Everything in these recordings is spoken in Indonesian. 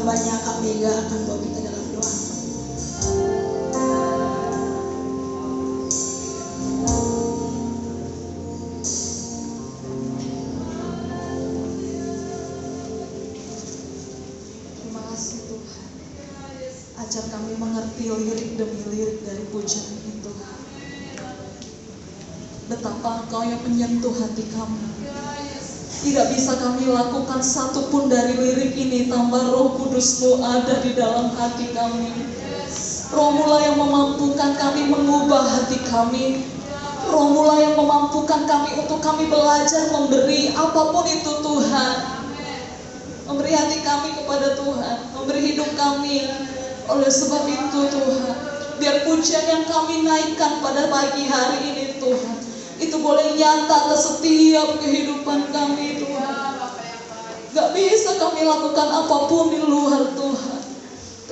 hambanya Kak Mega akan bawa kita dalam doa. Terima kasih Tuhan. Ajar kami mengerti lirik demi lirik dari pujian itu. Betapa Engkau yang menyentuh hati kami. Tidak bisa kami lakukan satupun dari lirik ini tanpa Roh Kudus-Mu ada di dalam hati kami. Roh-Mu yang memampukan kami mengubah hati kami. Roh-Mu yang memampukan kami untuk kami belajar memberi apapun itu Tuhan. Memberi hati kami kepada Tuhan, memberi hidup kami. Oleh sebab itu Tuhan, biar pujian yang kami naikkan pada pagi hari ini Tuhan, itu boleh nyata ke setiap kehidupan kami Tuhan. Gak bisa kami lakukan apapun di luar Tuhan.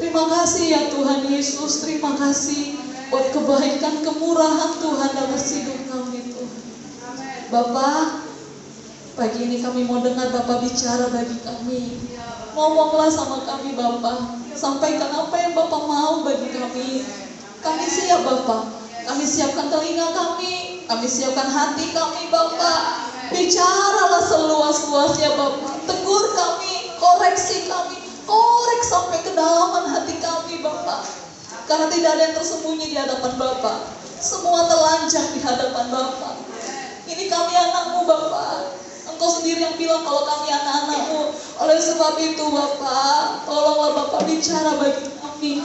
Terima kasih ya Tuhan Yesus. Terima kasih buat kebaikan, kemurahan Tuhan dalam hidup kami Tuhan. Bapak, pagi ini kami mau dengar Bapak bicara bagi kami. Ngomonglah sama kami Bapak. Sampaikan apa yang Bapak mau bagi kami. Kami siap Bapak. Kami siapkan telinga kami. Kami siapkan hati kami Bapak. Bicaralah seluas-luasnya Bapak. Tegur kami, koreksi kami. Korek sampai kedalaman hati kami Bapak. Karena tidak ada yang tersembunyi di hadapan Bapak. Semua telanjang di hadapan Bapak. Ini kami anak-Mu Bapak. Engkau sendiri yang bilang kalau kami anak-anak-Mu. Oleh sebab itu Bapak, tolonglah Bapak bicara bagi kami.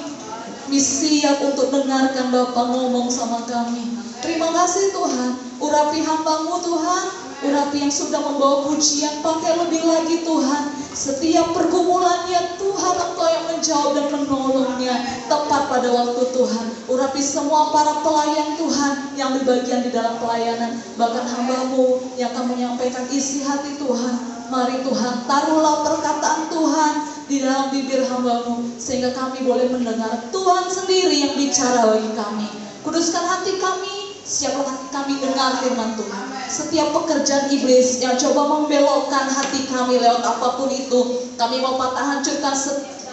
Kami siap untuk dengarkan Bapak ngomong sama kami. Terima kasih Tuhan. Urapi hamba-Mu Tuhan. Urapi yang sudah membawa pujian. Pakai lebih lagi Tuhan. Setiap pergumulannya Tuhan Engkau yang menjawab dan menolongnya tepat pada waktu Tuhan. Urapi semua para pelayan Tuhan yang berbagian di dalam pelayanan. Bahkan hamba-Mu yang akan menyampaikan isi hati Tuhan. Mari Tuhan, taruhlah perkataan Tuhan di dalam bibir hamba-Mu, sehingga kami boleh mendengar Tuhan sendiri yang bicara bagi kami. Kuduskan hati kami, siapkan hati kami dengar firman Tuhan. Setiap pekerjaan iblis yang coba membelokkan hati kami lewat apapun itu, kami mau patah hancurkan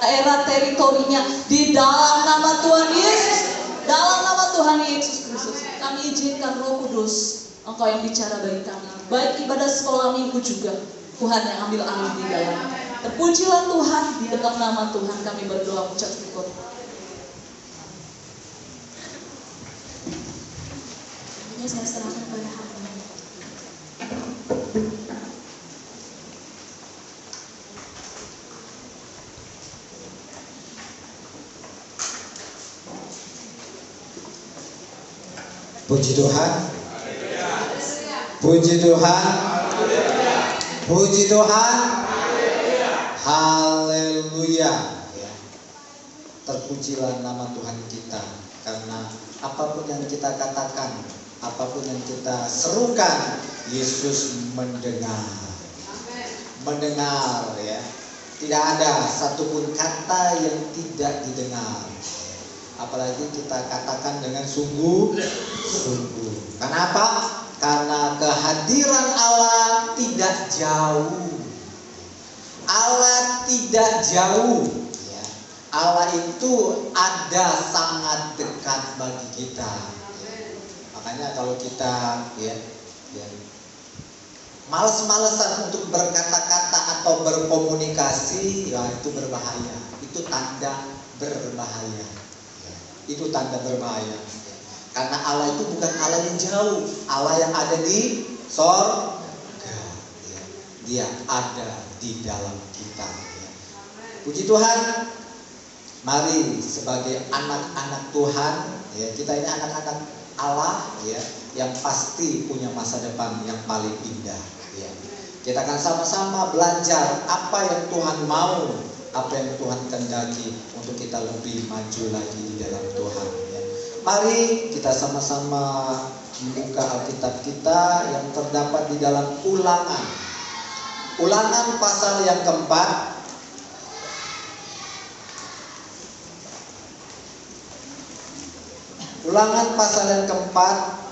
daerah teritorinya di dalam nama Tuhan Yesus. Dalam nama Tuhan Yesus Kristus, kami izinkan Roh Kudus, Engkau yang bicara bagi kami. Baik ibadah sekolah minggu juga, Tuhan yang ambil alih di dalam. Terpujilah Tuhan, di dalam nama Tuhan kami berdoa ucap syukur. Ini saya serahkan kepada hamba. Puji Tuhan. Puji Tuhan. Puji Tuhan. Haleluya. Ya. Terpujilah nama Tuhan kita, karena apapun yang kita katakan, apapun yang kita serukan, Yesus mendengar. Mendengar ya. Tidak ada satupun kata yang tidak didengar. Apalagi kita katakan dengan sungguh-sungguh. Kenapa? Karena kehadiran Allah tidak jauh. Allah tidak jauh. Ya. Allah itu ada sangat dekat bagi kita. Makanya kalau kita males-malesan untuk berkata-kata atau berkomunikasi, ya itu berbahaya. Itu tanda berbahaya. Ya, itu tanda berbahaya. Karena Allah itu bukan Allah yang jauh, Allah yang ada di sorga. Ya, Dia ada di dalam kita. Ya. Puji Tuhan. Mari sebagai anak-anak Tuhan, ya, kita ini anak-anak Allah, ya, yang pasti punya masa depan yang paling indah. Ya. Kita akan sama-sama belajar apa yang Tuhan mau, apa yang Tuhan kehendaki untuk kita lebih maju lagi di dalam Tuhan. Ya. Mari kita sama-sama membuka Alkitab kita yang terdapat di dalam Ulangan. Ulangan pasal yang keempat. Ulangan pasal yang keempat,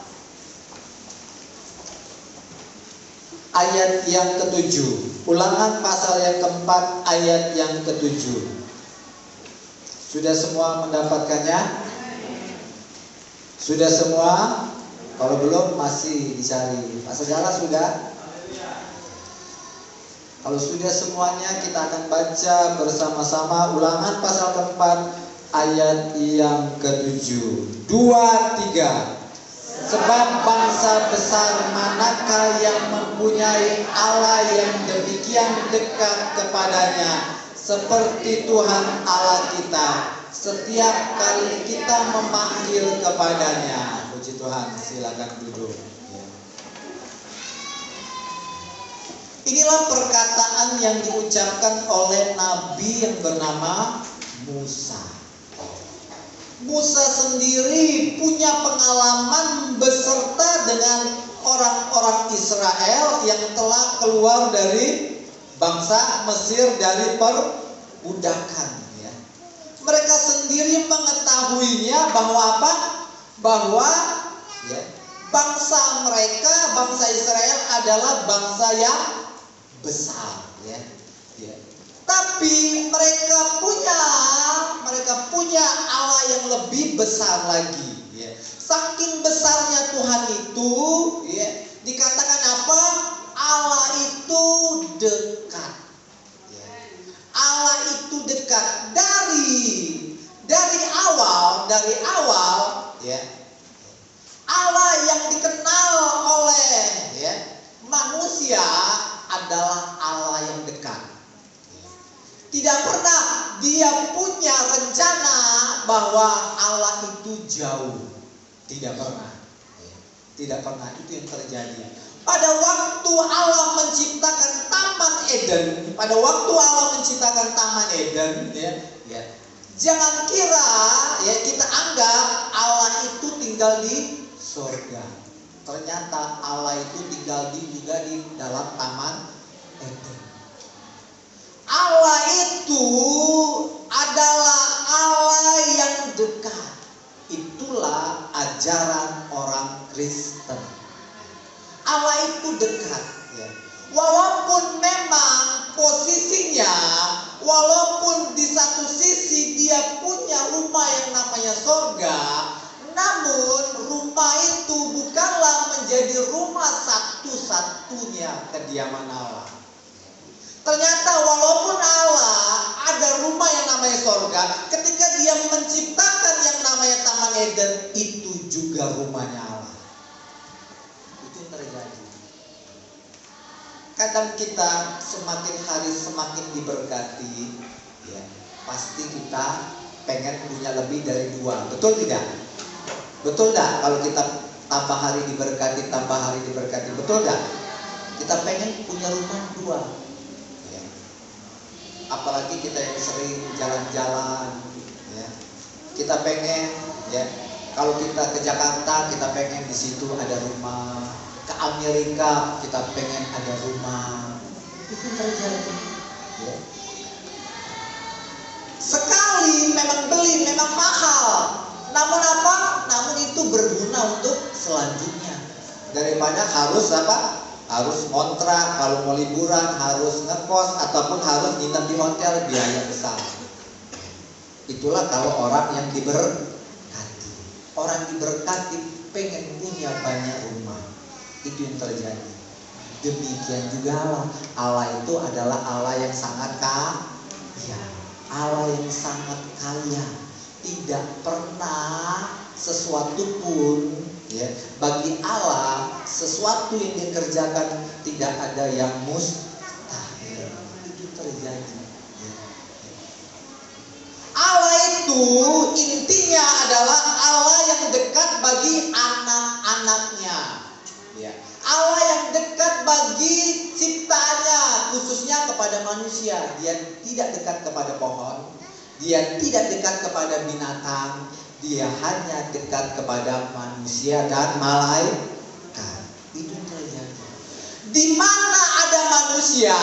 ayat yang ketujuh. Ulangan pasal yang keempat, ayat yang ketujuh. Sudah semua mendapatkannya? Sudah semua? Kalau belum masih dicari. Pak Segala sudah? Kalau sudah semuanya, kita akan baca bersama-sama Ulangan pasal keempat ayat yang ke-7. 2, 3. Sebab bangsa besar manakah yang mempunyai Allah yang demikian dekat kepadanya seperti Tuhan Allah kita setiap kali kita memanggil kepadanya. Puji Tuhan, silakan duduk. Inilah perkataan yang diucapkan oleh nabi yang bernama Musa. Musa sendiri punya pengalaman beserta dengan orang-orang Israel yang telah keluar dari bangsa Mesir dari perbudakan. Ya. Mereka sendiri mengetahuinya bahwa apa? Bahwa ya, bangsa mereka, bangsa Israel adalah bangsa yang besar. Ya. Ya. Tapi mereka punya Allah yang lebih besar lagi. Ya. Saking besarnya Tuhan itu, ya, dikatakan apa? Allah itu dekat. Ya. Allah itu dekat dari awal, ya. Allah yang dikenal oleh ya, manusia adalah Allah yang dekat. Tidak pernah dia punya rencana bahwa Allah itu jauh. Tidak pernah. Tidak pernah, itu yang terjadi. Pada waktu Allah menciptakan Taman Eden, ya, jangan kira ya kita anggap Allah itu tinggal di surga. Ternyata Allah itu tinggal juga di dalam Taman Eden. Allah itu adalah Allah yang dekat. Itulah ajaran orang Kristen. Allah itu dekat. Ya. Walaupun memang posisinya, walaupun di satu sisi dia punya rumah yang namanya surga, namun rumah itu bukanlah menjadi rumah satu-satunya kediaman Allah. Ternyata walaupun Allah ada rumah yang namanya surga, ketika dia menciptakan yang namanya Taman Eden, itu juga rumahnya Allah. Itu yang terjadi. Kadang kita semakin hari semakin diberkati, ya, pasti kita pengen punya lebih dari 2. Betul tidak? Betul tidak? Kalau kita tambah hari diberkati, betul tidak? Kita pengen punya rumah 2. Apalagi kita yang sering jalan-jalan, ya. Kita pengen, ya, kalau kita ke Jakarta kita pengen di situ ada rumah, ke Amerika kita pengen ada rumah. Itu terjadi. Ya. Sekali memang beli, memang mahal. Namun apa? Namun itu berguna untuk selanjutnya. Daripada harus apa? Harus kontrak, kalau mau liburan harus ngekos ataupun harus nginep di hotel, biaya besar. Itulah kalau orang yang diberkati. Orang diberkati pengen punya banyak rumah. Itu yang terjadi. Demikian juga Allah. Allah itu adalah Allah yang sangat kaya. Allah yang sangat kaya. Tidak pernah sesuatu pun, ya, bagi Allah sesuatu yang dikerjakan tidak ada yang mustahil. Itu terjadi. Allah itu intinya adalah Allah yang dekat bagi anak-anaknya. Ya. Allah yang dekat bagi ciptaannya, khususnya kepada manusia. Dia tidak dekat kepada pohon, dia tidak dekat kepada binatang, dia hanya dekat kepada manusia dan malaikat. Itu terjadi. Di mana ada manusia,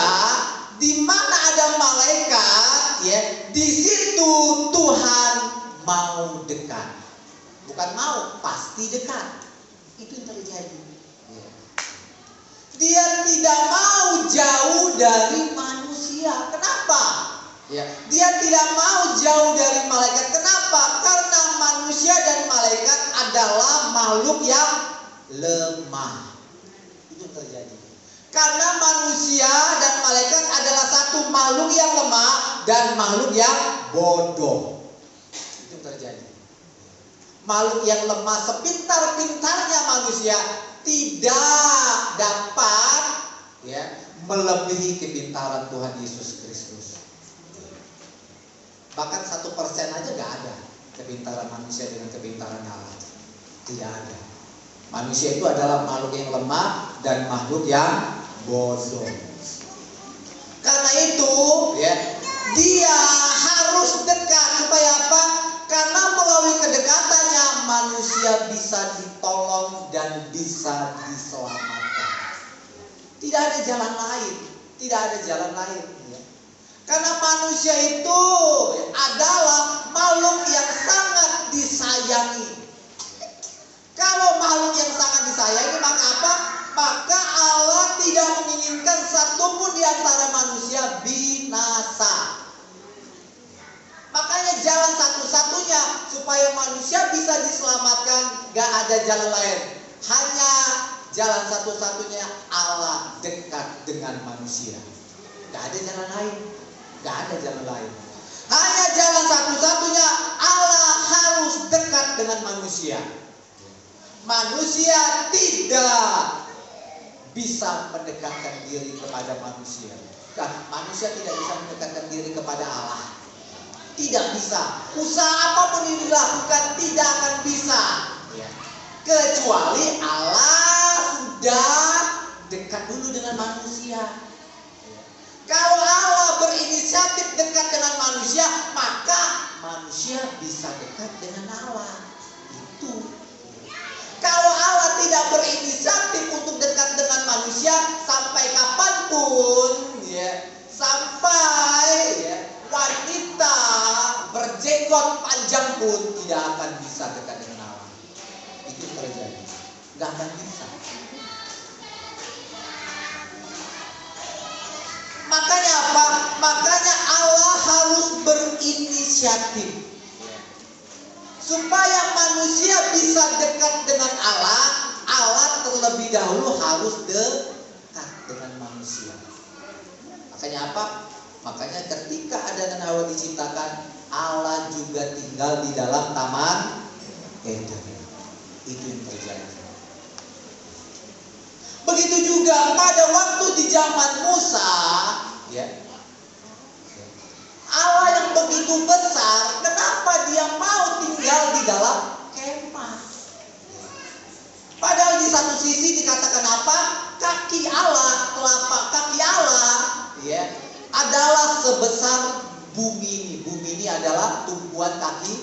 di mana ada malaikat, ya, di situ Tuhan mau dekat. Bukan mau, pasti dekat. Itu yang terjadi. Ya. Dia tidak mau jauh dari manusia. Kenapa? Ya, dia tidak mau jauh dari malaikat. Kenapa? Karena manusia dan malaikat adalah makhluk yang lemah. Itu terjadi. Karena manusia dan malaikat adalah satu makhluk yang lemah dan makhluk yang bodoh. Itu terjadi. Makhluk yang lemah sepintar-pintarnya manusia tidak dapat melebihi kepintaran Tuhan Yesus Kristus. Bahkan 1% aja gak ada kepintaran manusia dengan kepintaran Allah. Tidak ada. Manusia itu adalah makhluk yang lemah dan makhluk yang bodoh. Karena itu dia harus dekat. Supaya apa? Karena melalui kedekatannya manusia bisa ditolong dan bisa diselamatkan. Tidak ada jalan lain. Tidak ada jalan lain. Karena manusia itu adalah makhluk yang sangat disayangi. Kalau makhluk yang sangat disayangi, maka apa? Maka Allah tidak menginginkan satupun di antara manusia binasa. Makanya jalan satu-satunya supaya manusia bisa diselamatkan, gak ada jalan lain. Hanya jalan satu-satunya Allah dekat dengan manusia. Gak ada jalan lain. Gak ada jalan lain. Hanya jalan satu-satunya, Allah harus dekat dengan manusia. Manusia tidak bisa mendekatkan diri kepada manusia. Manusia tidak bisa mendekatkan diri kepada Allah. Tidak bisa. Usaha apapun yang dilakukan tidak akan bisa. Kecuali Allah sudah dekat dulu dengan manusia. Kalau Allah berinisiatif dekat dengan manusia, maka manusia bisa dekat dengan Allah. Itu. Kalau Allah tidak berinisiatif untuk dekat dengan manusia, sampai kapanpun, sampai wanita berjenggot panjang pun tidak akan bisa dekat dengan Allah. Itu terjadi. Gak akan bisa. Makanya apa? Makanya Allah harus berinisiatif. Supaya manusia bisa dekat dengan Allah, Allah terlebih dahulu harus dekat dengan manusia. Makanya apa? Makanya ketika Adam dan Hawa diciptakan, Allah juga tinggal di dalam taman Eden. Itu yang terjadi. Begitu juga pada waktu di zaman Musa, Allah yang begitu besar, kenapa dia mau tinggal di dalam kemah? Padahal di satu sisi dikatakan apa? Kaki Allah, telapak kaki Allah, adalah sebesar bumi ini. Bumi ini adalah tumpuan kaki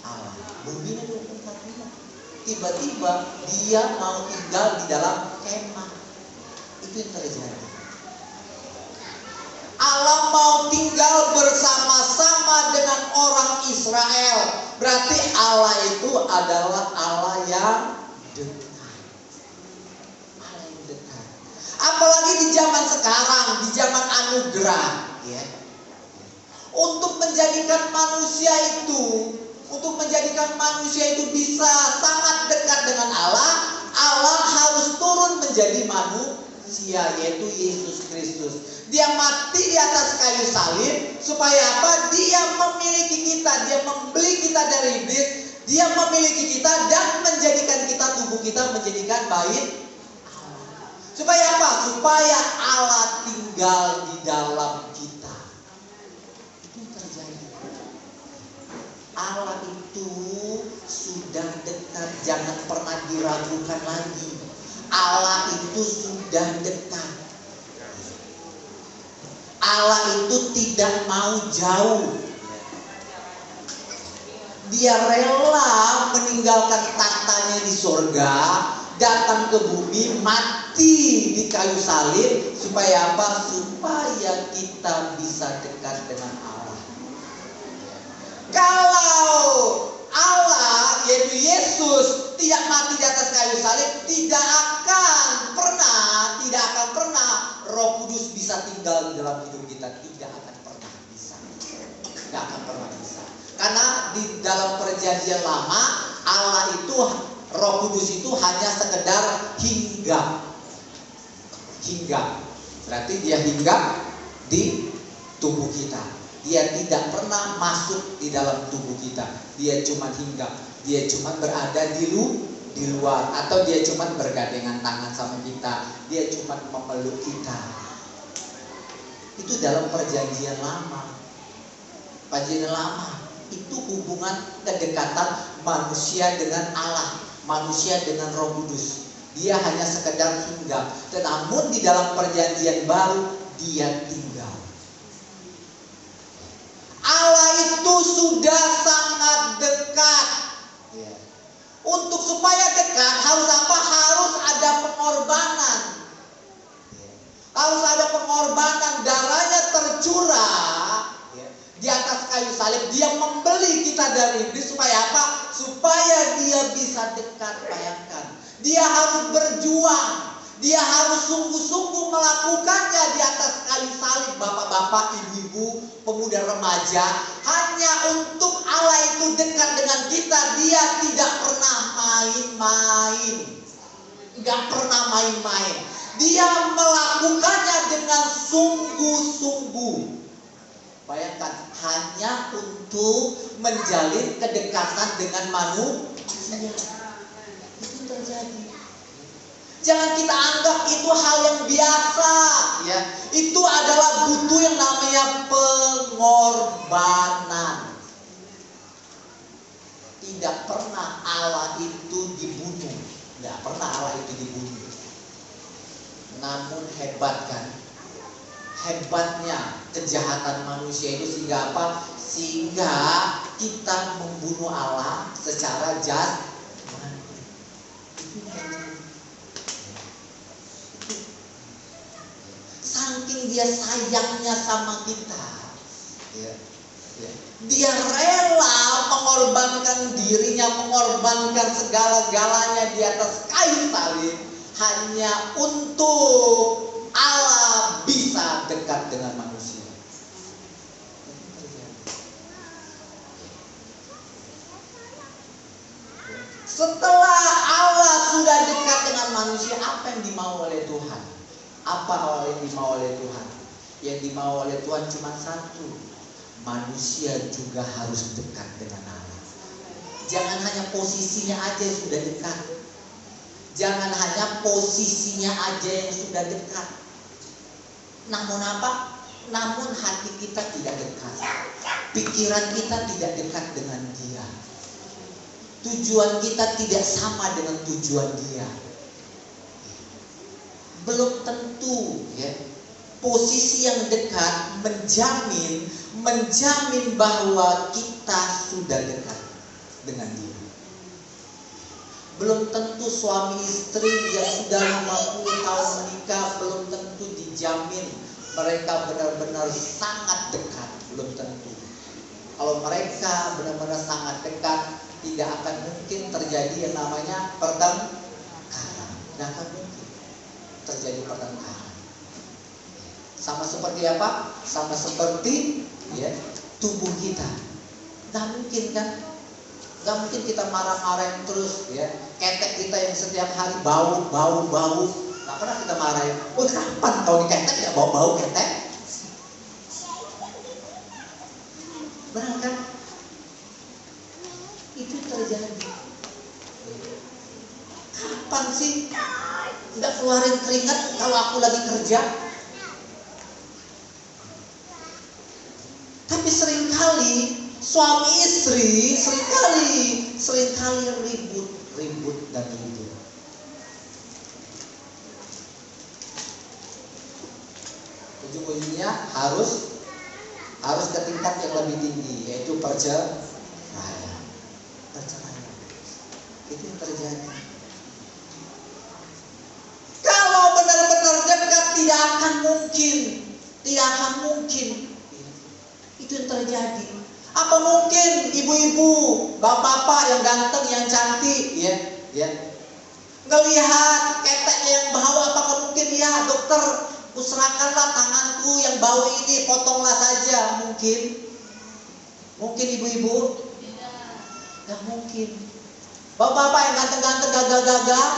Allah. Bumi ini tumpuan kaki Allah. Tiba-tiba dia mau tinggal di dalam kemah. Itu yang terjadi. Allah mau tinggal bersama-sama dengan orang Israel. Berarti Allah itu adalah Allah yang dekat. Allah yang dekat. Apalagi di zaman sekarang, di zaman anugerah, untuk menjadikan manusia itu bisa sangat dekat dengan Allah, Allah harus turun menjadi manusia, yaitu Yesus Kristus. Dia mati di atas kayu salib supaya apa? Dia memiliki kita, dia membeli kita dari iblis, dia memiliki kita dan menjadikan kita, tubuh kita menjadikan bait Allah. Supaya apa? Supaya Allah tinggal di dalam kita. Itu terjadi. Allah itu sudah dekat, jangan pernah diragukan lagi. Allah itu sudah dekat. Allah itu tidak mau jauh. Dia rela meninggalkan tahtanya di surga, datang ke bumi, mati di kayu salib. Supaya apa? Supaya kita bisa dekat dengan Allah. Kalau Allah, yaitu Yesus, tidak mati di atas kayu salib, tidak akan pernah Roh Kudus bisa tinggal di dalam hidup kita. Tidak akan pernah bisa. Nggak akan pernah bisa. Karena di dalam perjanjian lama, Allah itu, Roh Kudus itu hanya sekedar hinggap. Hinggap. Berarti dia hinggap di tubuh kita. Dia tidak pernah masuk di dalam tubuh kita. Dia cuma hinggap. Dia cuma berada di luar. Atau dia cuma bergandengan tangan sama kita. Dia cuma memeluk kita. Itu dalam perjanjian lama. Perjanjian lama itu hubungan kedekatan manusia dengan Allah, manusia dengan Roh Kudus. Dia hanya sekedar hinggap. Namun di dalam perjanjian baru dia tinggal. Allah itu sudah sangat dekat. Untuk supaya dekat harus apa? Harus ada pengorbanan. Harus ada pengorbanan. Darahnya tercurah di atas kayu salib. Dia membeli kita dari iblis supaya apa? Supaya dia bisa dekat. Bayangkan, dia harus berjuang. Dia harus sungguh-sungguh melakukannya di atas kayu salib. Bapak-bapak, ibu-ibu, pemuda remaja, hanya untuk Allah itu dekat dengan kita. Dia tidak pernah main-main. Gak pernah main-main. Dia melakukannya dengan sungguh-sungguh. Bayangkan, hanya untuk menjalin kedekatan dengan manusia. Itu terjadi. Jangan kita anggap itu hal yang biasa, ya. Itu adalah butuh yang namanya pengorbanan. Tidak pernah Allah itu dibunuh. Tidak pernah Allah itu dibunuh. Namun hebat kan? Hebatnya kejahatan manusia itu sehingga apa? Sehingga kita membunuh Allah secara jasmani. Saking dia sayangnya sama kita, dia rela mengorbankan dirinya, mengorbankan segala-galanya di atas kayu salib hanya untuk Allah bisa dekat dengan manusia. Setelah Allah sudah dekat dengan manusia, apa yang dimau oleh Tuhan? Apa yang dimau oleh Tuhan? Yang dimau oleh Tuhan cuma satu. Manusia juga harus dekat dengan Allah. Jangan hanya posisinya aja yang sudah dekat. Jangan hanya posisinya aja yang sudah dekat. Namun apa? Namun hati kita tidak dekat. Pikiran kita tidak dekat dengan Dia. Tujuan kita tidak sama dengan tujuan Dia. Belum tentu, ya. Posisi yang dekat menjamin bahwa kita sudah dekat dengan Dia. Belum tentu suami istri yang sudah 50 tahun menikah, belum tentu dijamin mereka benar-benar sangat dekat. Belum tentu. Kalau mereka benar-benar sangat dekat, tidak akan mungkin terjadi yang namanya pertengkaran. Tidak akan mungkin terjadi pertengkaran. Sama seperti apa? Sama seperti, ya, tubuh kita. Gak mungkin kan? Gak mungkin kita marah-marahin terus, ya. Ketek kita yang setiap hari bau. Gak pernah kita marahin. Oh, kapan kau di ketek ya bau ketek? Benar kan? Itu terjadi. Kapan sih nggak keluarin keringat kalau aku lagi kerja? Tapi seringkali suami istri seringkali ribut dan ribut. Ujung-ujungnya harus ke tingkat yang lebih tinggi, yaitu perceraian. Itu yang terjadi. Kalau benar-benar dekat tidak akan mungkin. Itu yang terjadi. Apa mungkin ibu-ibu, bapak-bapak yang ganteng, yang cantik, ya, ngelihat keteknya yang bau, apakah mungkin ya dokter, serahkanlah tanganku yang bau ini, potonglah saja? Mungkin Mungkin ibu-ibu? Nggak mungkin. Bapak-bapak yang ganteng-ganteng, gagah-gagah,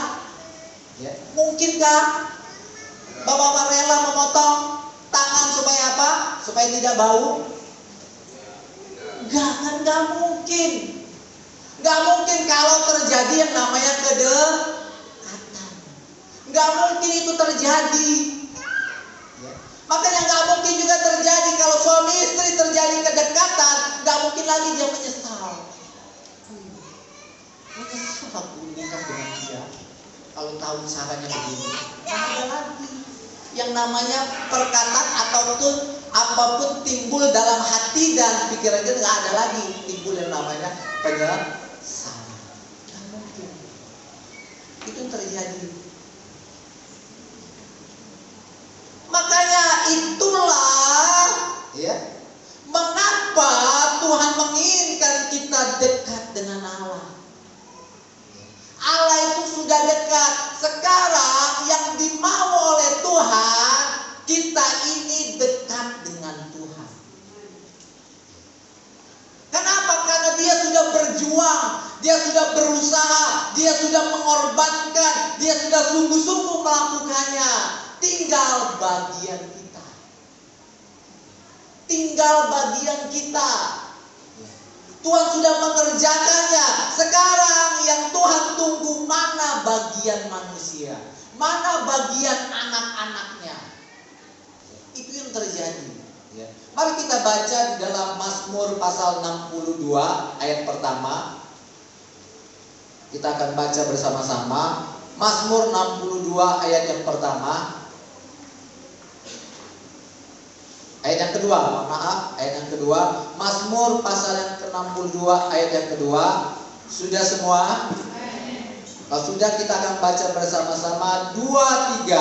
ya, mungkinkah bapak-bapak rela memotong tangan supaya apa? Supaya tidak bau? Nggak mungkin. Nggak mungkin kalau terjadi yang namanya kedekatan. Nggak mungkin itu terjadi. Ya. Makanya nggak mungkin juga terjadi kalau suami istri terjadi kedekatan. Nggak mungkin lagi dia menyesal. Menyesal aku menikah dengan dia. Kalau tahu caranya begini, nggak ada lagi. Yang namanya perkataan apapun timbul dalam hati dan pikiran kita, nggak ada lagi timbul yang namanya penyesalan. Nggak mungkin. Itu terjadi. Makanya itulah ya mengapa Tuhan menginginkan kita dekat dengan Allah. Allah itu sudah dekat. Sekarang yang dimau oleh Tuhan, kita ini dekat dengan Tuhan. Kenapa? Karena dia sudah berjuang, dia sudah berusaha, dia sudah mengorbankan, dia sudah sungguh-sungguh melakukannya. Tinggal bagian kita. Tinggal bagian kita. Tuhan sudah mengerjakannya. Sekarang yang Tuhan tunggu mana bagian manusia, mana bagian anak-anaknya. Itu yang terjadi. Ya. Mari kita baca di dalam Mazmur pasal 62 ayat pertama. Kita akan baca bersama-sama. Mazmur 62 ayat yang pertama. Ayat yang kedua, ayat yang kedua, Mazmur pasal yang ke-62 ayat yang kedua. Sudah semua? Kalau sudah, kita akan baca bersama-sama 2, 3.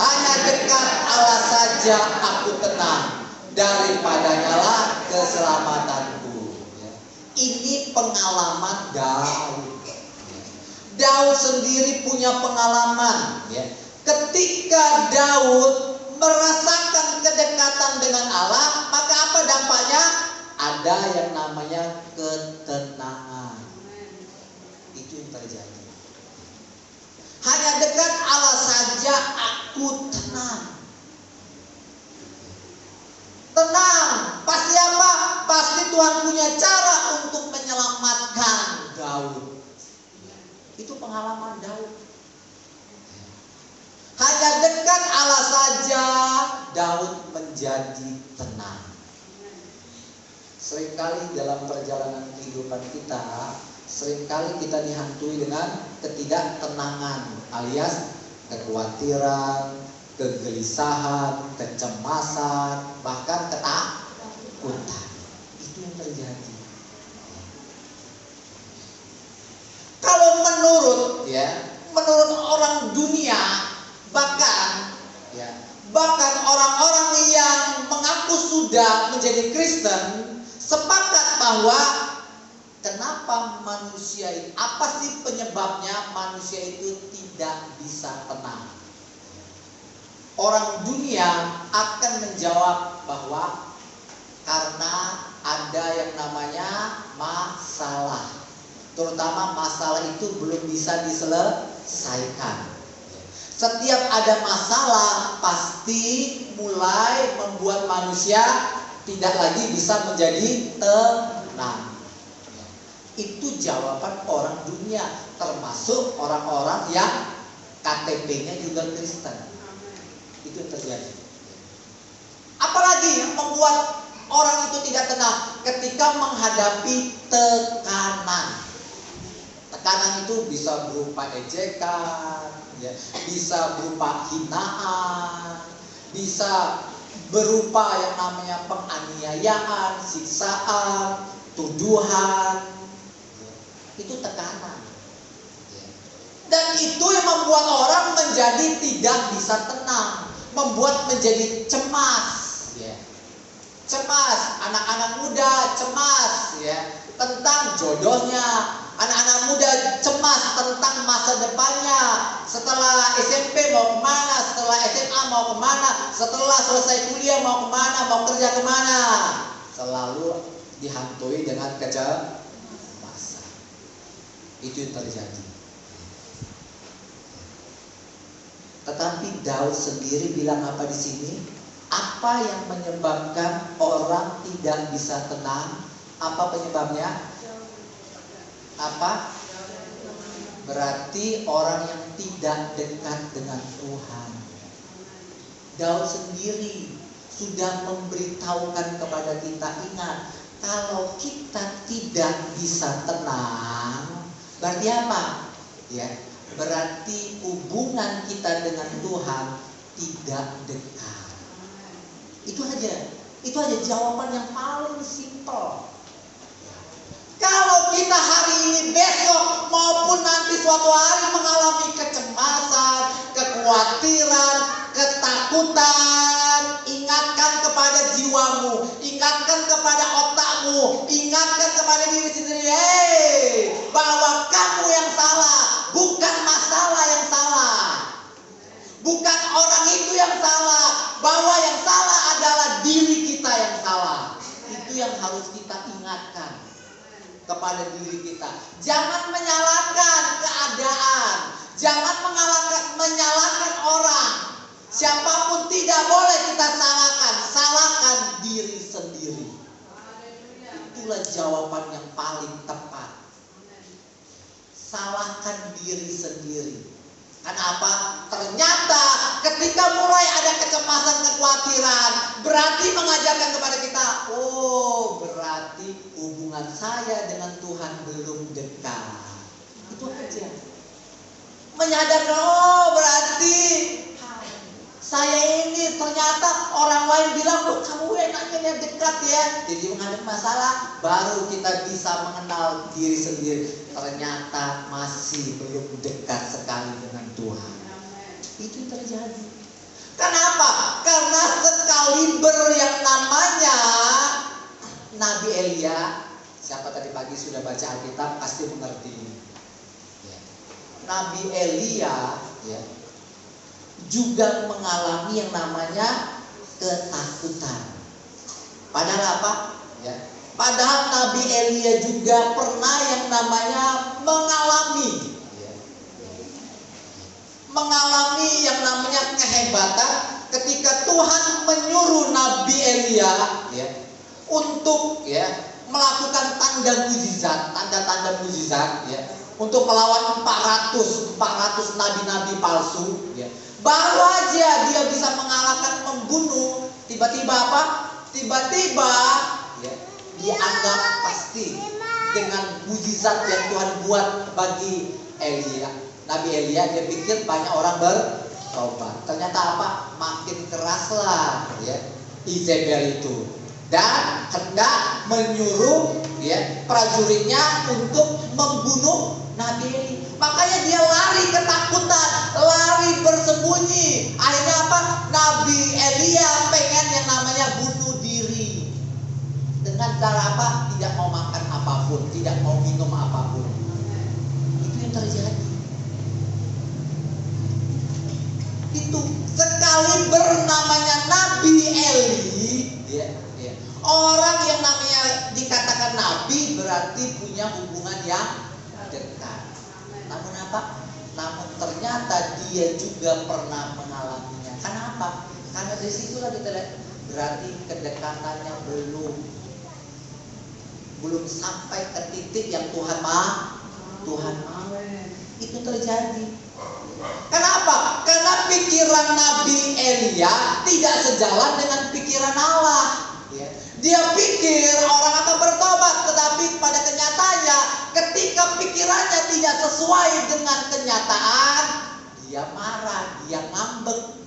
Hanya dekat Allah saja aku tenang, daripadanya lah keselamatanku. Ini pengalaman Daud. Daud sendiri punya pengalaman. Ketika Daud merasakan kedekatan dengan Allah, maka apa dampaknya? Ada yang namanya ketenangan. Itu yang terjadi. Hanya dekat Allah saja aku tenang. Tenang. Pasti apa? Pasti Tuhan punya cara untuk menyelamatkan Daud. Itu pengalaman Daud. Hanya dekat Allah saja Daud menjadi tenang. Seringkali dalam perjalanan kehidupan kita, seringkali kita dihantui dengan ketidaktenangan, alias kekhawatiran, kegelisahan, kecemasan, bahkan ketakutan. Itu yang terjadi. Kalau menurut orang dunia, bahkan orang-orang yang mengaku sudah menjadi Kristen sepakat bahwa kenapa manusia itu, apa sih penyebabnya manusia itu tidak bisa tenang? Orang dunia akan menjawab bahwa karena ada yang namanya masalah, terutama masalah itu belum bisa diselesaikan. Setiap ada masalah pasti mulai membuat manusia tidak lagi bisa menjadi tenang. Itu jawaban orang dunia, termasuk orang-orang yang KTP-nya juga Kristen. Itu yang terjadi. Apalagi yang membuat orang itu tidak tenang ketika menghadapi tekanan. Tekanan itu bisa berupa ejekan, bisa berupa hinaan, bisa berupa yang namanya penganiayaan, siksaan, tuduhan. Itu tekanan. Dan itu yang membuat orang menjadi tidak bisa tenang, membuat menjadi cemas. Cemas, anak-anak muda cemas tentang jodohnya. Anak-anak muda cemas tentang masa depannya. Setelah SMP mau kemana, setelah SMA mau kemana, setelah selesai kuliah mau kemana, mau kerja kemana. selalu dihantui dengan kecemasan. Itu yang terjadi. Tetapi Daud sendiri bilang apa di sini? Apa yang menyebabkan orang tidak bisa tenang? Apa penyebabnya? Apa? Berarti orang yang tidak dekat dengan Tuhan. Daud sendiri sudah memberitahukan kepada kita, ingat, kalau kita tidak bisa tenang, berarti apa? Ya, berarti hubungan kita dengan Tuhan tidak dekat. Itu aja jawaban yang paling simpel. Kalau kita hari ini, besok, maupun nanti suatu hari mengalami kecemasan, kekhawatiran, ketakutan, ingatkan kepada jiwamu, ingatkan kepada otakmu, ingatkan kepada diri sendiri, bahwa kamu yang salah, bukan masalah yang salah, bukan orang itu yang salah, bahwa yang salah adalah diri kita yang salah. Itu yang harus kita ingatkan kepada diri kita. Jangan menyalahkan keadaan, jangan menyalahkan orang. Siapapun tidak boleh kita salahkan diri sendiri. Itulah jawaban yang paling tepat. Salahkan diri sendiri. Kenapa? Ternyata ketika mulai ada kecemasan, kekhawatiran, berarti mengajarkan kepada kita, oh berarti hubungan saya dengan Tuhan belum dekat. Itu aja. Menyadarkan, oh berarti saya ini ternyata orang lain bilang, loh kamu enaknya dekat ya. Jadi menghadapi masalah, baru kita bisa mengenal diri sendiri. Ternyata masih belum dekat sekali dengan Tuhan. Itu yang terjadi. Kenapa? Karena sekaliber yang namanya Nabi Elia. Siapa tadi pagi sudah baca Alkitab pasti mengerti. Ya. Nabi Elia ya, juga mengalami yang namanya ketakutan. Padahal apa? Ya. Padahal Nabi Elia juga pernah yang namanya mengalami yang namanya kehebatan ketika Tuhan menyuruh Nabi Elia ya, untuk ya melakukan tanda-tanda mukjizat ya, untuk melawan 400 nabi-nabi palsu ya. Baru aja dia bisa mengalahkan, membunuh, tiba-tiba apa? Tiba-tiba ya, dianggap pasti dengan mukjizat yang Tuhan buat bagi Elia. Nabi Elia, dia pikir banyak orang bertobat. Ternyata apa? Makin keraslah ya Izebel itu, dan hendak menyuruh ya prajuritnya untuk membunuh Nabi Elia. Makanya dia lari ketakutan, lari bersembunyi. Akhirnya apa? Nabi Elia pengen yang namanya bunuh diri. Dengan cara apa? Tidak mau makan apapun, tidak mau minum apapun. Itu yang terjadi. Itu sekali bernamanya Nabi Eli ya. Orang yang namanya dikatakan nabi berarti punya hubungan yang dekat. Namun apa? Namun ternyata dia juga pernah mengalaminya. Kenapa? Karena dari situlah kita lihat, berarti kedekatannya belum sampai ke titik yang Tuhan mau. Itu terjadi. Kenapa? Karena pikiran Nabi Elia tidak sejalan dengan pikiran Allah. Dia pikir orang akan bertobat, tetapi pada kenyataannya ketika pikirannya tidak sesuai dengan kenyataan, dia marah, dia ngambek.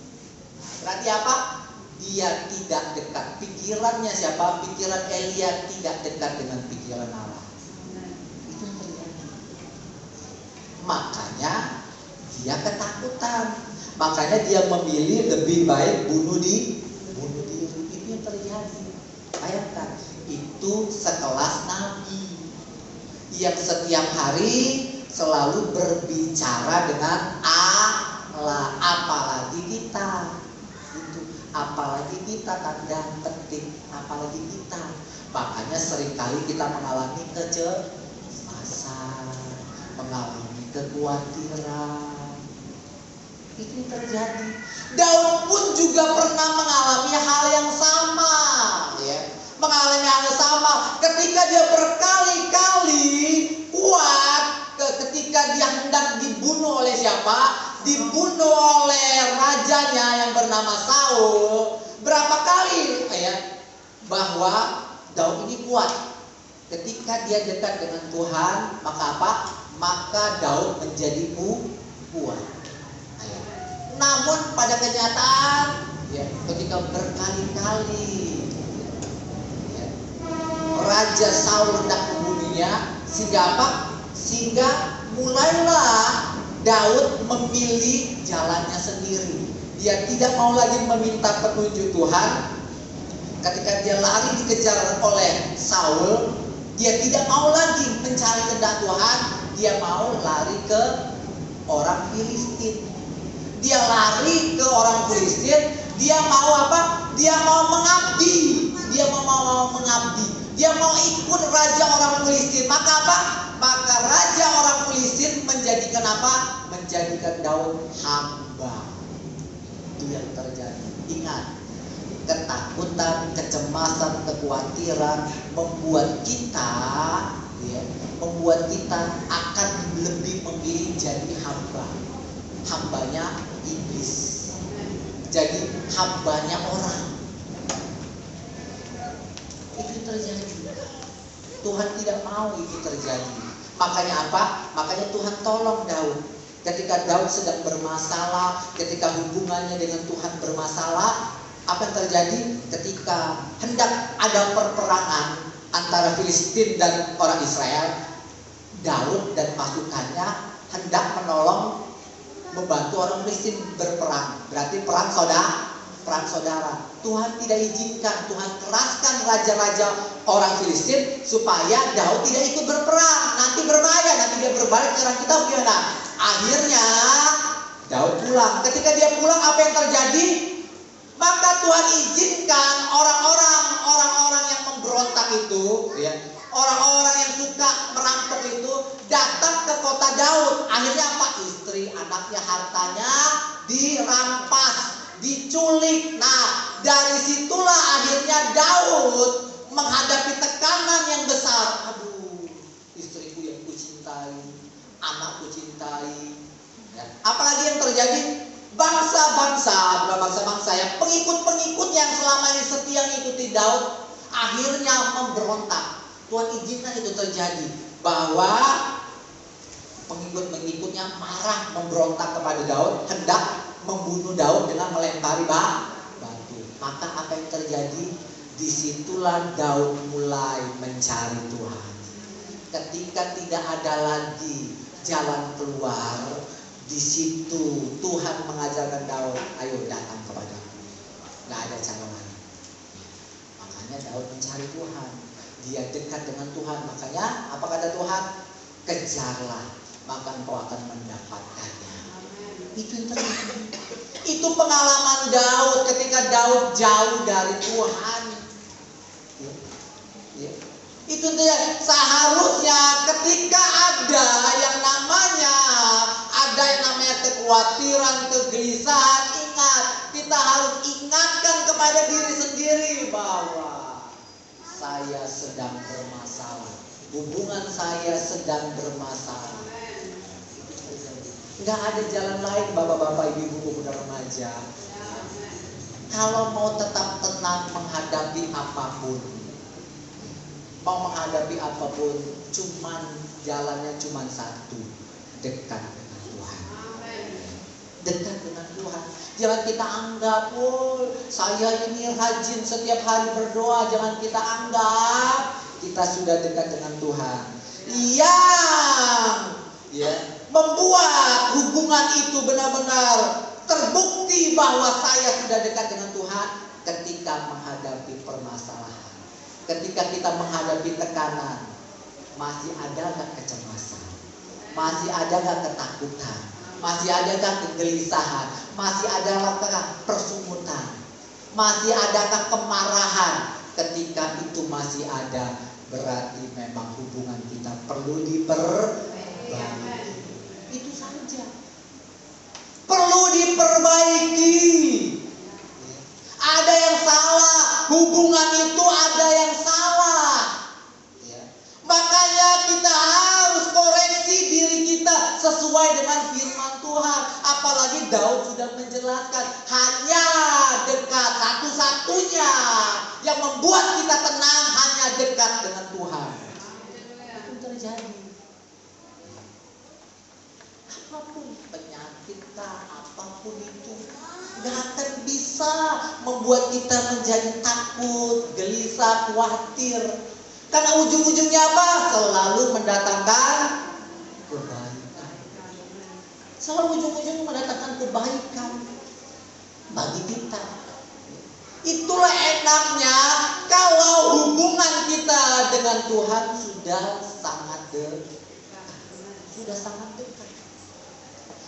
Berarti apa? Dia tidak dekat. Pikirannya siapa? Pikiran Elia tidak dekat dengan pikiran Allah. Itu yang terjadi. Makanya dia ketakutan. Makanya dia memilih lebih baik bunuh diri. Itu yang terjadi. Bayangkan, itu sekelas nabi yang setiap hari selalu berbicara dengan Allah. Apalagi kita, itu apalagi kita, tanda petik, apalagi kita. Makanya seringkali kita mengalami kecemasan, mengalami kekhawatiran. Itu yang terjadi. Daud pun juga pernah mengalami hal yang sama, ya. Mengalami hal yang sama ketika dia berkali-kali kuat, ketika dia hendak dibunuh oleh siapa? Dibunuh oleh rajanya yang bernama Saul. Berapa kali, ya, bahwa Daud ini kuat. Ketika dia dekat dengan Tuhan, maka apa? Maka Daud menjadi kuat. Namun pada kenyataan, ya, ketika berkali-kali, ya, Raja Saul hendak membunuhnya, sehingga apa? Sehingga mulailah Daud memilih jalannya sendiri. Dia tidak mau lagi meminta petunjuk Tuhan. Ketika dia lari dikejar oleh Saul, dia tidak mau lagi mencari kehendak Tuhan. Dia mau lari ke orang Filistin. Dia lari ke orang Filistin. Dia mau apa? Dia mau mengabdi. Dia mau mengabdi. Dia mau ikut raja orang Filistin. Maka apa? Maka raja orang Filistin menjadikan apa? Menjadikan Daud hamba. Itu yang terjadi. Ingat, ketakutan, kecemasan, kekhawatiran membuat kita, ya, akan lebih memilih jadi hamba. Hambanya iblis. Jadi hambanya orang. Itu terjadi. Tuhan tidak mau itu terjadi. Makanya apa? Makanya Tuhan tolong Daud. Ketika Daud sedang bermasalah, ketika hubungannya dengan Tuhan bermasalah, apa yang terjadi? Ketika hendak ada perperangan antara Filistin dan orang Israel, Daud dan pasukannya hendak menolong, membantu orang Filistin berperang. Berarti perang saudara. Tuhan tidak izinkan, Tuhan keraskan raja-raja orang Filistin supaya Daud tidak ikut berperang. Nanti berbahaya, nanti dia berbalik nyerang kita, gimana? Akhirnya Daud pulang. Ketika dia pulang, apa yang terjadi? Maka Tuhan izinkan orang-orang yang memberontak itu, ya, orang-orang yang suka merampok itu datang ke kota Daud. Akhirnya apa? Istri, anaknya, hartanya dirampas, diculik. Nah, dari situlah akhirnya Daud menghadapi tekanan yang besar. Aduh, istriku yang kucintai, anakku cintai, ya. Apalagi yang terjadi? Bangsa-bangsa, bukan bangsa-bangsa ya, pengikut-pengikut yang selama ini setia mengikuti Daud akhirnya memberontak. Tuhan izinkan itu terjadi, bahwa pengikut-pengikutnya marah, memberontak kepada Daud, hendak membunuh Daud dengan melempari batu. Maka apa yang terjadi? Disitulah Daud mulai mencari Tuhan. Ketika tidak ada lagi jalan keluar, di situ Tuhan mengajarkan Daud, ayo datang kepadaku. Gak ada cara lain. Makanya Daud mencari Tuhan. Dia dekat dengan Tuhan. Makanya apa kata Tuhan? Kejarlah, maka engkau akan mendapatkannya. Itu yang terjadi. Itu pengalaman Daud ketika Daud jauh dari Tuhan. Ya. Itu dia. Seharusnya ketika ada yang namanya kekhawatiran, kegelisahan, ingat, kita harus ingatkan kepada diri sendiri bahwa saya sedang bermasalah, hubungan saya sedang bermasalah. Nggak ada jalan lain, bapak-bapak, ibu-ibu, pemuda remaja. Kalau mau tetap tenang menghadapi apapun, jalannya cuman satu, dekat dengan Tuhan. Dekat dengan Tuhan. Jangan kita anggap, oh saya ini rajin setiap hari berdoa. Jangan kita anggap kita sudah dekat dengan Tuhan. Yang membuat hubungan itu benar-benar terbukti bahwa saya sudah dekat dengan Tuhan ketika menghadapi permasalahan. Ketika kita menghadapi tekanan, masih adakah kecemasan? Masih adakah ketakutan? Masih adakah kegelisahan? Masih adakah persungutan? Masih adakah kemarahan? ketika itu masih ada, berarti memang hubungan kita perlu diperbaiki. Itu saja. Perlu diperbaiki. Ada yang salah, hubungan itu ada yang salah. Makanya kita harus koreksi diri kita sesuai dengan firman Tuhan. Apalagi Daud sudah menjelaskan, hanya dekat, satu-satunya yang membuat kita tenang hanya dekat dengan Tuhan. Itu terjadi. Apapun penyakit kita, apapun itu, gak akan bisa membuat kita menjadi takut, gelisah, khawatir. Karena ujung-ujungnya apa? Selalu mendatangkan kebaikan. Selalu ujung-ujungnya mendatangkan kebaikan bagi kita. Itulah enaknya kalau hubungan kita dengan Tuhan sudah sangat dekat. Sudah sangat dekat.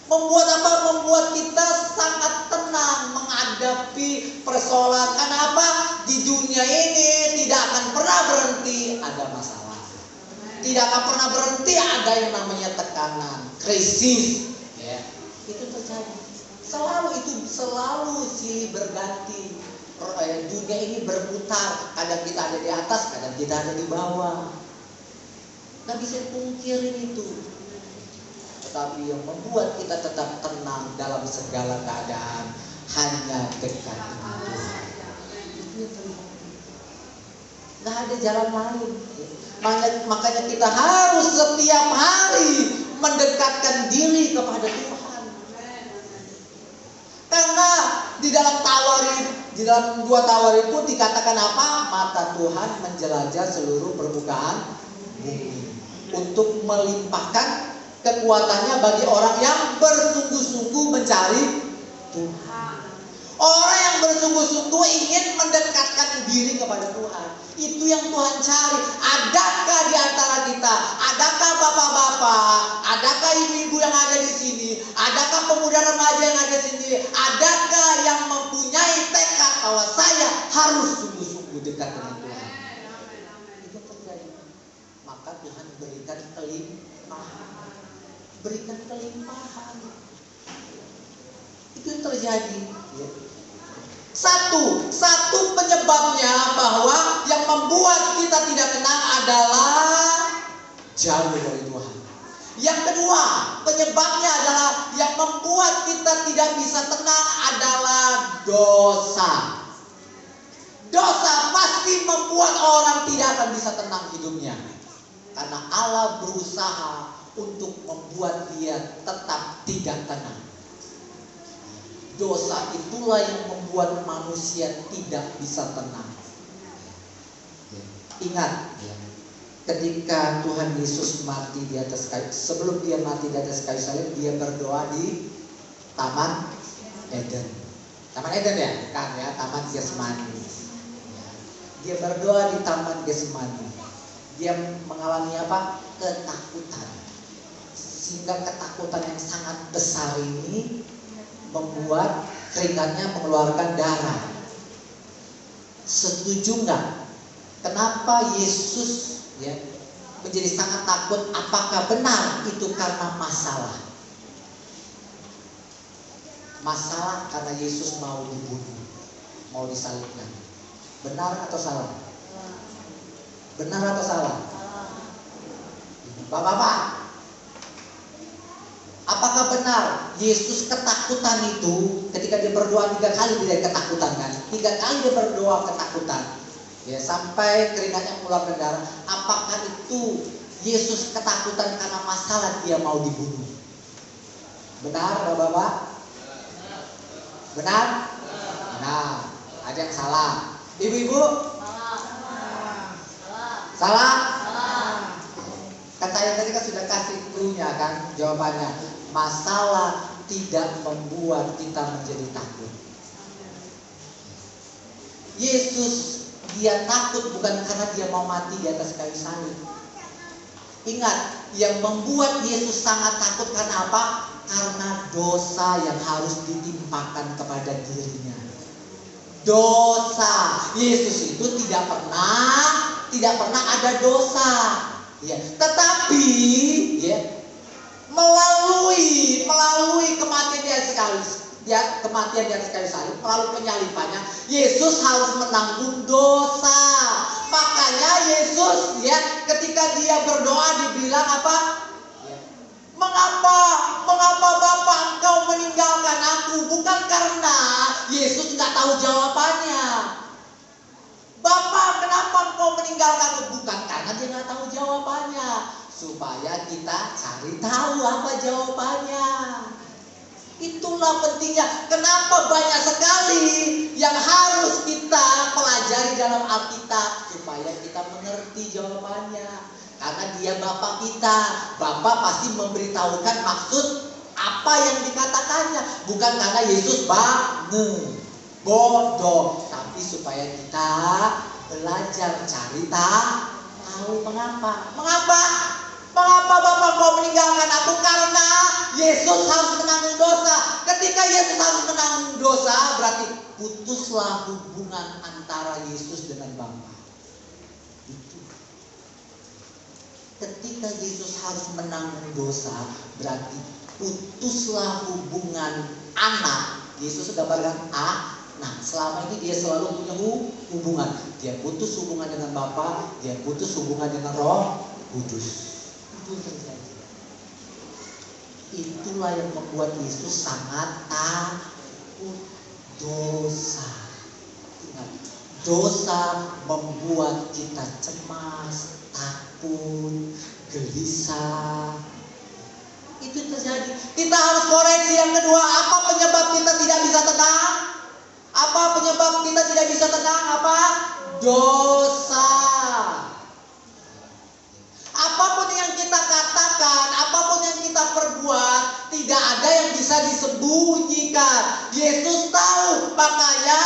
Membuat apa? Membuat kita sangat tenang menghadapi persoalan. Karena apa? Di dunia ini tidak akan pernah berhenti ada masalah. Tidak akan pernah berhenti ada yang namanya tekanan, krisis. Ya, itu terjadi. Selalu silih berganti. Dunia ini berputar. Kadang kita ada di atas, kadang kita ada di bawah. Gak bisa pungkirin itu. Tetapi yang membuat kita tetap tenang dalam segala keadaan hanya dekat dengan Tuhan. Itu yang terjadi. Gak ada jalan lain. Makanya kita harus setiap hari mendekatkan diri kepada Tuhan. Karena di dalam Tawarid, di dalam 2 Tawarid pun dikatakan apa? Mata Tuhan menjelajah seluruh permukaan bumi untuk melimpahkan kekuatannya bagi orang yang bersungguh-sungguh mencari Tuhan. Orang yang bersungguh-sungguh ingin mendekatkan diri kepada Tuhan. Itu yang Tuhan cari. Adakah di antara kita? Adakah bapak-bapak? Adakah ibu-ibu yang ada di sini? Adakah pemuda remaja yang ada di sini? Adakah yang mempunyai tekad bahwa saya harus sungguh-sungguh dekat dengan Tuhan? Itu terjadi. Maka Tuhan berikan kelimpahan. Berikan kelimpahan. Itu yang terjadi. Satu penyebabnya bahwa yang membuat kita tidak tenang adalah jauh dari Tuhan. Yang kedua, penyebabnya adalah yang membuat kita tidak bisa tenang adalah dosa. Dosa pasti membuat orang tidak akan bisa tenang hidupnya. Karena Allah berusaha untuk membuat dia tetap tidak tenang. Dosa itulah yang membuat manusia tidak bisa tenang. Ingat, ketika Tuhan Yesus mati di atas kayu, sebelum dia mati di atas kayu salib, dia berdoa di Taman Eden. Taman Eden ya, kan ya, Taman Getsemani. Dia berdoa di Taman Getsemani. Dia mengalami apa? Ketakutan. Sehingga ketakutan yang sangat besar ini membuat keringatnya mengeluarkan darah. Setuju nggak? Kenapa Yesus menjadi sangat takut? Apakah benar itu karena masalah? Masalah karena Yesus mau dibunuh, mau disalibkan. Benar atau salah? Benar atau salah? Bapak-bapak, apakah benar Yesus ketakutan itu ketika dia berdoa 3 kali dia ketakutan kan? 3 kali dia berdoa ketakutan. Ya, sampai keringatnya mengeluarkan darah. Apakah itu Yesus ketakutan karena masalah dia mau dibunuh? Benar, Bapak-bapak? Benar? Benar. Ada yang salah. Ibu-ibu? Salah? Kan saya tadi kan sudah kasih clue-nya kan, jawabannya. Masalah tidak membuat kita menjadi takut. Yesus dia takut bukan karena dia mau mati di atas kayu salib. Ingat, yang membuat Yesus sangat takut karena apa? Karena dosa yang harus ditimpakan kepada dirinya. dosa. Yesus itu tidak pernah ada dosa. Ya, tetapi ya, melalui kematian di atas kayu salib, melalui penyalipannya, Yesus harus menanggung dosa. Makanya Yesus ya, ketika dia berdoa dibilang apa? Mengapa Bapa engkau meninggalkan aku? Bukan karena Yesus nggak tahu jawabannya. Bapa, kenapa engkau meninggalkan aku? Bukan karena dia nggak tahu jawabannya. Supaya kita cari tahu apa jawabannya. Itulah pentingnya. Kenapa banyak sekali yang harus kita pelajari dalam Alkitab supaya kita mengerti jawabannya. Karena dia Bapa kita. Bapa pasti memberitahukan maksud apa yang dikatakannya. Bukan karena Yesus bodoh, tapi supaya kita belajar cari tahu mengapa. Mengapa Bapa kau meninggalkan aku? Karena Yesus harus menanggung dosa. Ketika Yesus harus menanggung dosa, berarti putuslah hubungan antara Yesus dengan Bapa. Itu. Ketika Yesus harus menanggung dosa, berarti putuslah hubungan anak. Yesus gambarkan anak. Selama ini dia selalu punya hubungan. Dia putus hubungan dengan Bapa, dia putus hubungan dengan Roh Kudus. Itu terjadi. Itulah yang membuat Yesus sangat takut dosa. Ingat, dosa membuat kita cemas, takut, gelisah. Itu terjadi. Kita harus koreksi yang kedua. Apa penyebab kita tidak bisa tenang? Apa penyebab kita tidak bisa tenang? Apa? Dosa. Apapun yang kita katakan, apapun yang kita perbuat, tidak ada yang bisa disembunyikan. Yesus tahu, makanya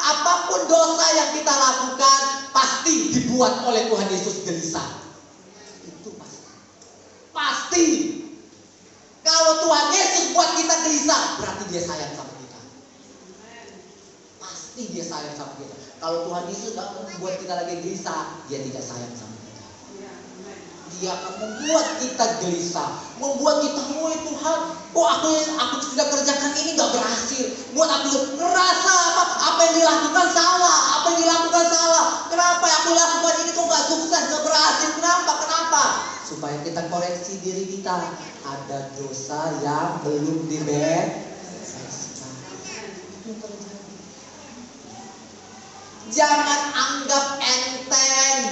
apapun dosa yang kita lakukan pasti dibuat oleh Tuhan Yesus gelisah. Itu pasti. Kalau Tuhan Yesus buat kita gelisah, berarti dia sayang sama kita. Pasti dia sayang sama kita. Kalau Tuhan Yesus gak membuat kita lagi gelisah, dia tidak sayang sama kita. Dia akan membuat kita gelisah, membuat kita, woi Tuhan, aku sudah kerjakan ini gak berhasil, buat aku ngerasa apa yang dilakukan salah, kenapa aku lakukan ini kok gak sukses, gak berhasil, kenapa? Supaya kita koreksi diri kita, ada dosa yang belum dibereskan. Jangan anggap enteng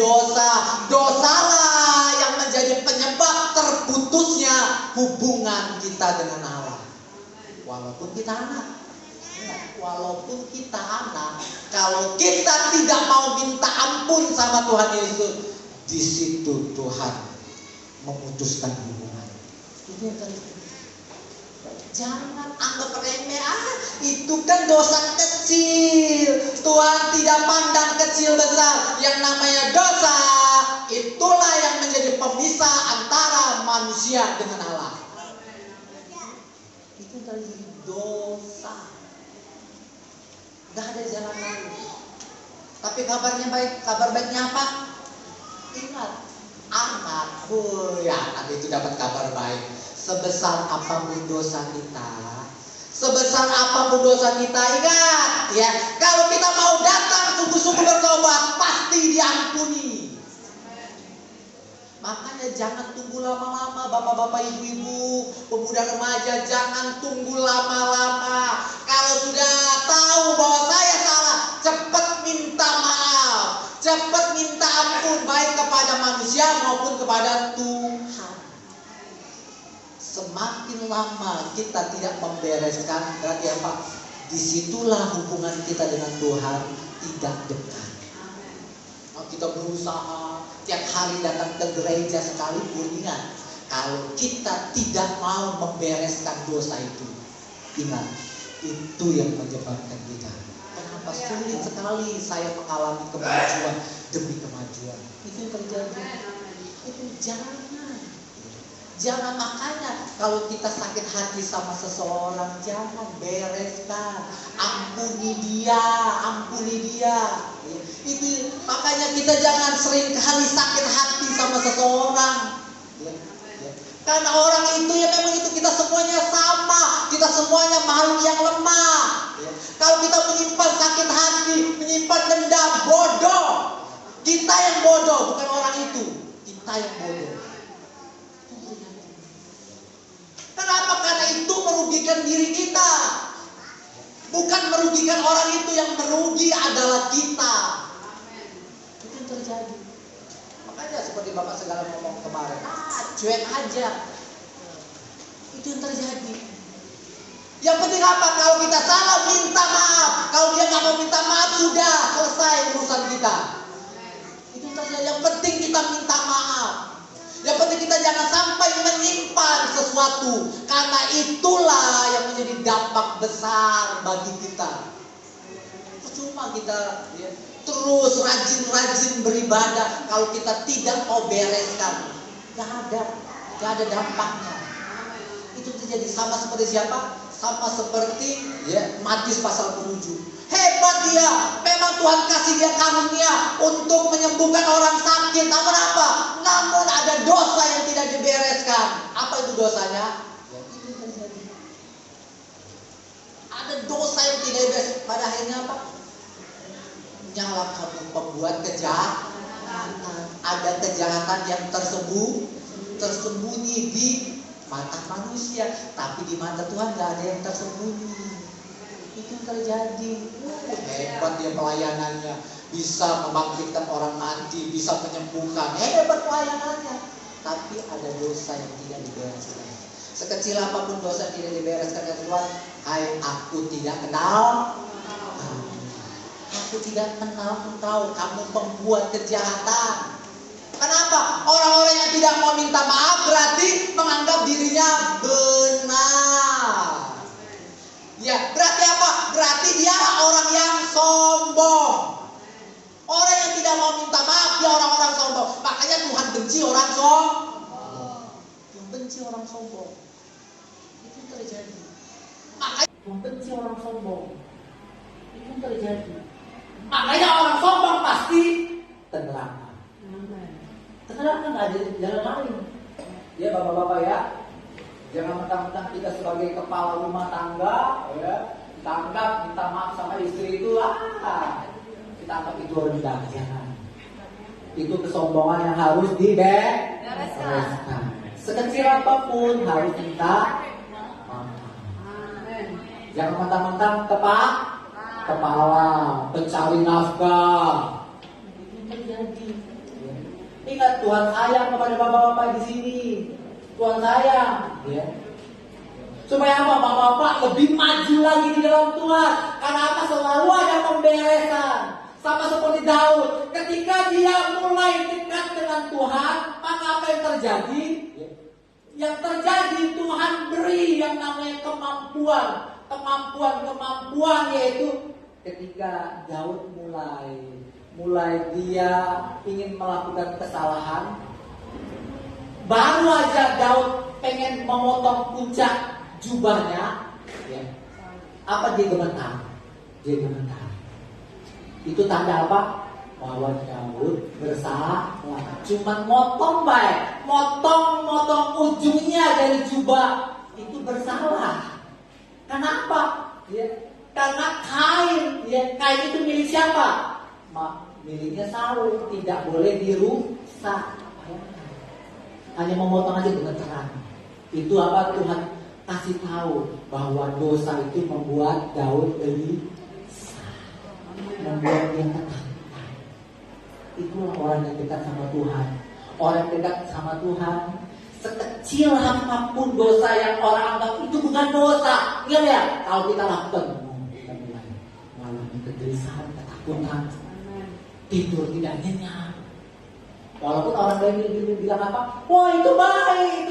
dosalah yang menjadi penyebab terputusnya hubungan kita dengan Allah. Walaupun kita anak, kalau kita tidak mau minta ampun sama Tuhan Yesus, di situ Tuhan memutuskan hubungan. Itu yang terjadi. Jangan anggap remeh, itu kan dosa kecil. Tuhan tidak pandang kecil besar. Yang namanya dosa, itulah yang menjadi pemisah antara manusia dengan Allah. Itu terjadi dosa. Gak ada jalan lain. Tapi kabar baiknya apa? Ingat, anak itu dapat kabar baik. Sebesar apapun dosa kita, ingat ya, kalau kita mau datang sungguh-sungguh bertobat, pasti diampuni. Makanya jangan tunggu lama-lama, bapak-bapak, ibu-ibu, pemuda remaja, jangan tunggu lama-lama. Kalau sudah tahu bahwa saya salah, cepat minta maaf, cepat minta ampun, baik kepada manusia maupun kepada Tuhan. Semakin lama kita tidak membereskan, berarti apa? Disitulah hubungan kita dengan Tuhan tidak dekat. Kita berusaha tiap hari datang ke gereja sekalipun, ingat, kalau kita tidak mau membereskan dosa itu, ingat, itu yang menyebabkan kita. Kenapa sulit sekali saya mengalami kemajuan demi kemajuan? Itu yang terjadi. Itu jangan. Jangan, makanya kalau kita sakit hati sama seseorang, jangan, bereskan, ampuni dia. Itu makanya kita jangan sering kali sakit hati sama seseorang. Karena orang itu ya memang itu, kita semuanya sama, kita semuanya makhluk yang lemah. Kalau kita menyimpan sakit hati, menyimpan dendam, bodoh. Kita yang bodoh, bukan orang itu. Kita yang bodoh. Kenapa? Karena itu merugikan diri kita. Bukan merugikan orang itu, yang merugi adalah kita. Itu yang terjadi. Makanya seperti Bapak segala ngomong kemarin, cuek aja. Itu yang terjadi. Yang penting apa? Kalau kita salah, minta maaf. Kalau dia nggak mau minta maaf, sudah selesai urusan kita. Itu yang terjadi. Yang penting kita minta maaf. Yang penting kita jangan sampai menyimpan sesuatu, karena itulah yang menjadi dampak besar bagi kita. Percuma kita terus rajin-rajin beribadah kalau kita tidak mau bereskan, gak ada dampaknya. Itu terjadi sama seperti siapa? Sama seperti Matius pasal 7. Hebat dia, memang Tuhan kasih dia karunia untuk menyembuhkan orang sakit. Namun apa? Namun ada dosa yang tidak dibereskan. Apa itu dosanya? Itu terjadi. Ada dosa yang tidak dibereskan. Pada akhirnya apa? Nyalakan pembuat kejahatan. Ada kejahatan yang tersembunyi di mata manusia, tapi di mata Tuhan gak ada yang tersembunyi. Itu terjadi. Hebat dia pelayanannya, bisa membangkitkan orang mati, bisa menyembuhkan. Hebat pelayanannya, tapi ada dosa yang tidak dibereskan. Sekecil apapun dosa yang tidak dibereskan ya Tuhan, hai aku tidak kenal. Aku tidak kenal engkau, kamu pembuat kejahatan. Kenapa? Orang-orang yang tidak mau minta maaf berarti menganggap dirinya benar. Ya, berarti apa? Berarti dia orang yang sombong. Orang yang tidak mau minta maaf, dia orang-orang sombong. Makanya Tuhan benci orang sombong. Tuhan benci orang sombong. Itu terjadi. Makanya Tuhan benci orang sombong. Itu terjadi. Makanya orang sombong pasti tenggelam. Tenggelam kan ada jalan lain. Ya bapak-bapak ya. Jangan mentang-mentang kita sebagai kepala rumah tangga, kita anggap minta maaf sama istri itu kita anggap itu rendah. Jangan. Itu kesombongan yang harus dibereskan. Sekecil apapun harus minta maaf. Jangan mentang-mentang kepala pencari nafkah. Itu terjadi. Ingat, Tuhan sayang kepada bapak-bapak di sini. Tuhan sayang, supaya apa? Bapak-bapak lebih maju lagi di dalam Tuhan. Karena apa? Selalu ada pemberesan. Sama seperti Daud, ketika dia mulai dekat dengan Tuhan, maka apa yang terjadi? Yang terjadi Tuhan beri yang namanya kemampuan, yaitu ketika Daud mulai dia ingin melakukan kesalahan. Baru aja Daud pengen memotong puncak jubahnya, apa dia gemetar? Itu tanda apa? Bahwa Daud bersalah. Cuman motong ujungnya dari jubah itu bersalah. Kenapa? Karena kain itu milik siapa? Miliknya Saul, tidak boleh dirusak. Hanya memotong aja gemeteran. Itu apa? Tuhan kasih tahu bahwa dosa itu membuat Daud gelisah, membuat dia ketakutan. Itulah orang yang dekat sama Tuhan. Orang yang dekat sama Tuhan, sekecil apapun dosa yang orang anggap itu bukan dosa, ya kalau kita lakukan, kita mulai mengalami kegelisahan, ketakutan, tidur tidak nyenyak. Walaupun orang lain bilang apa? Wah itu baik,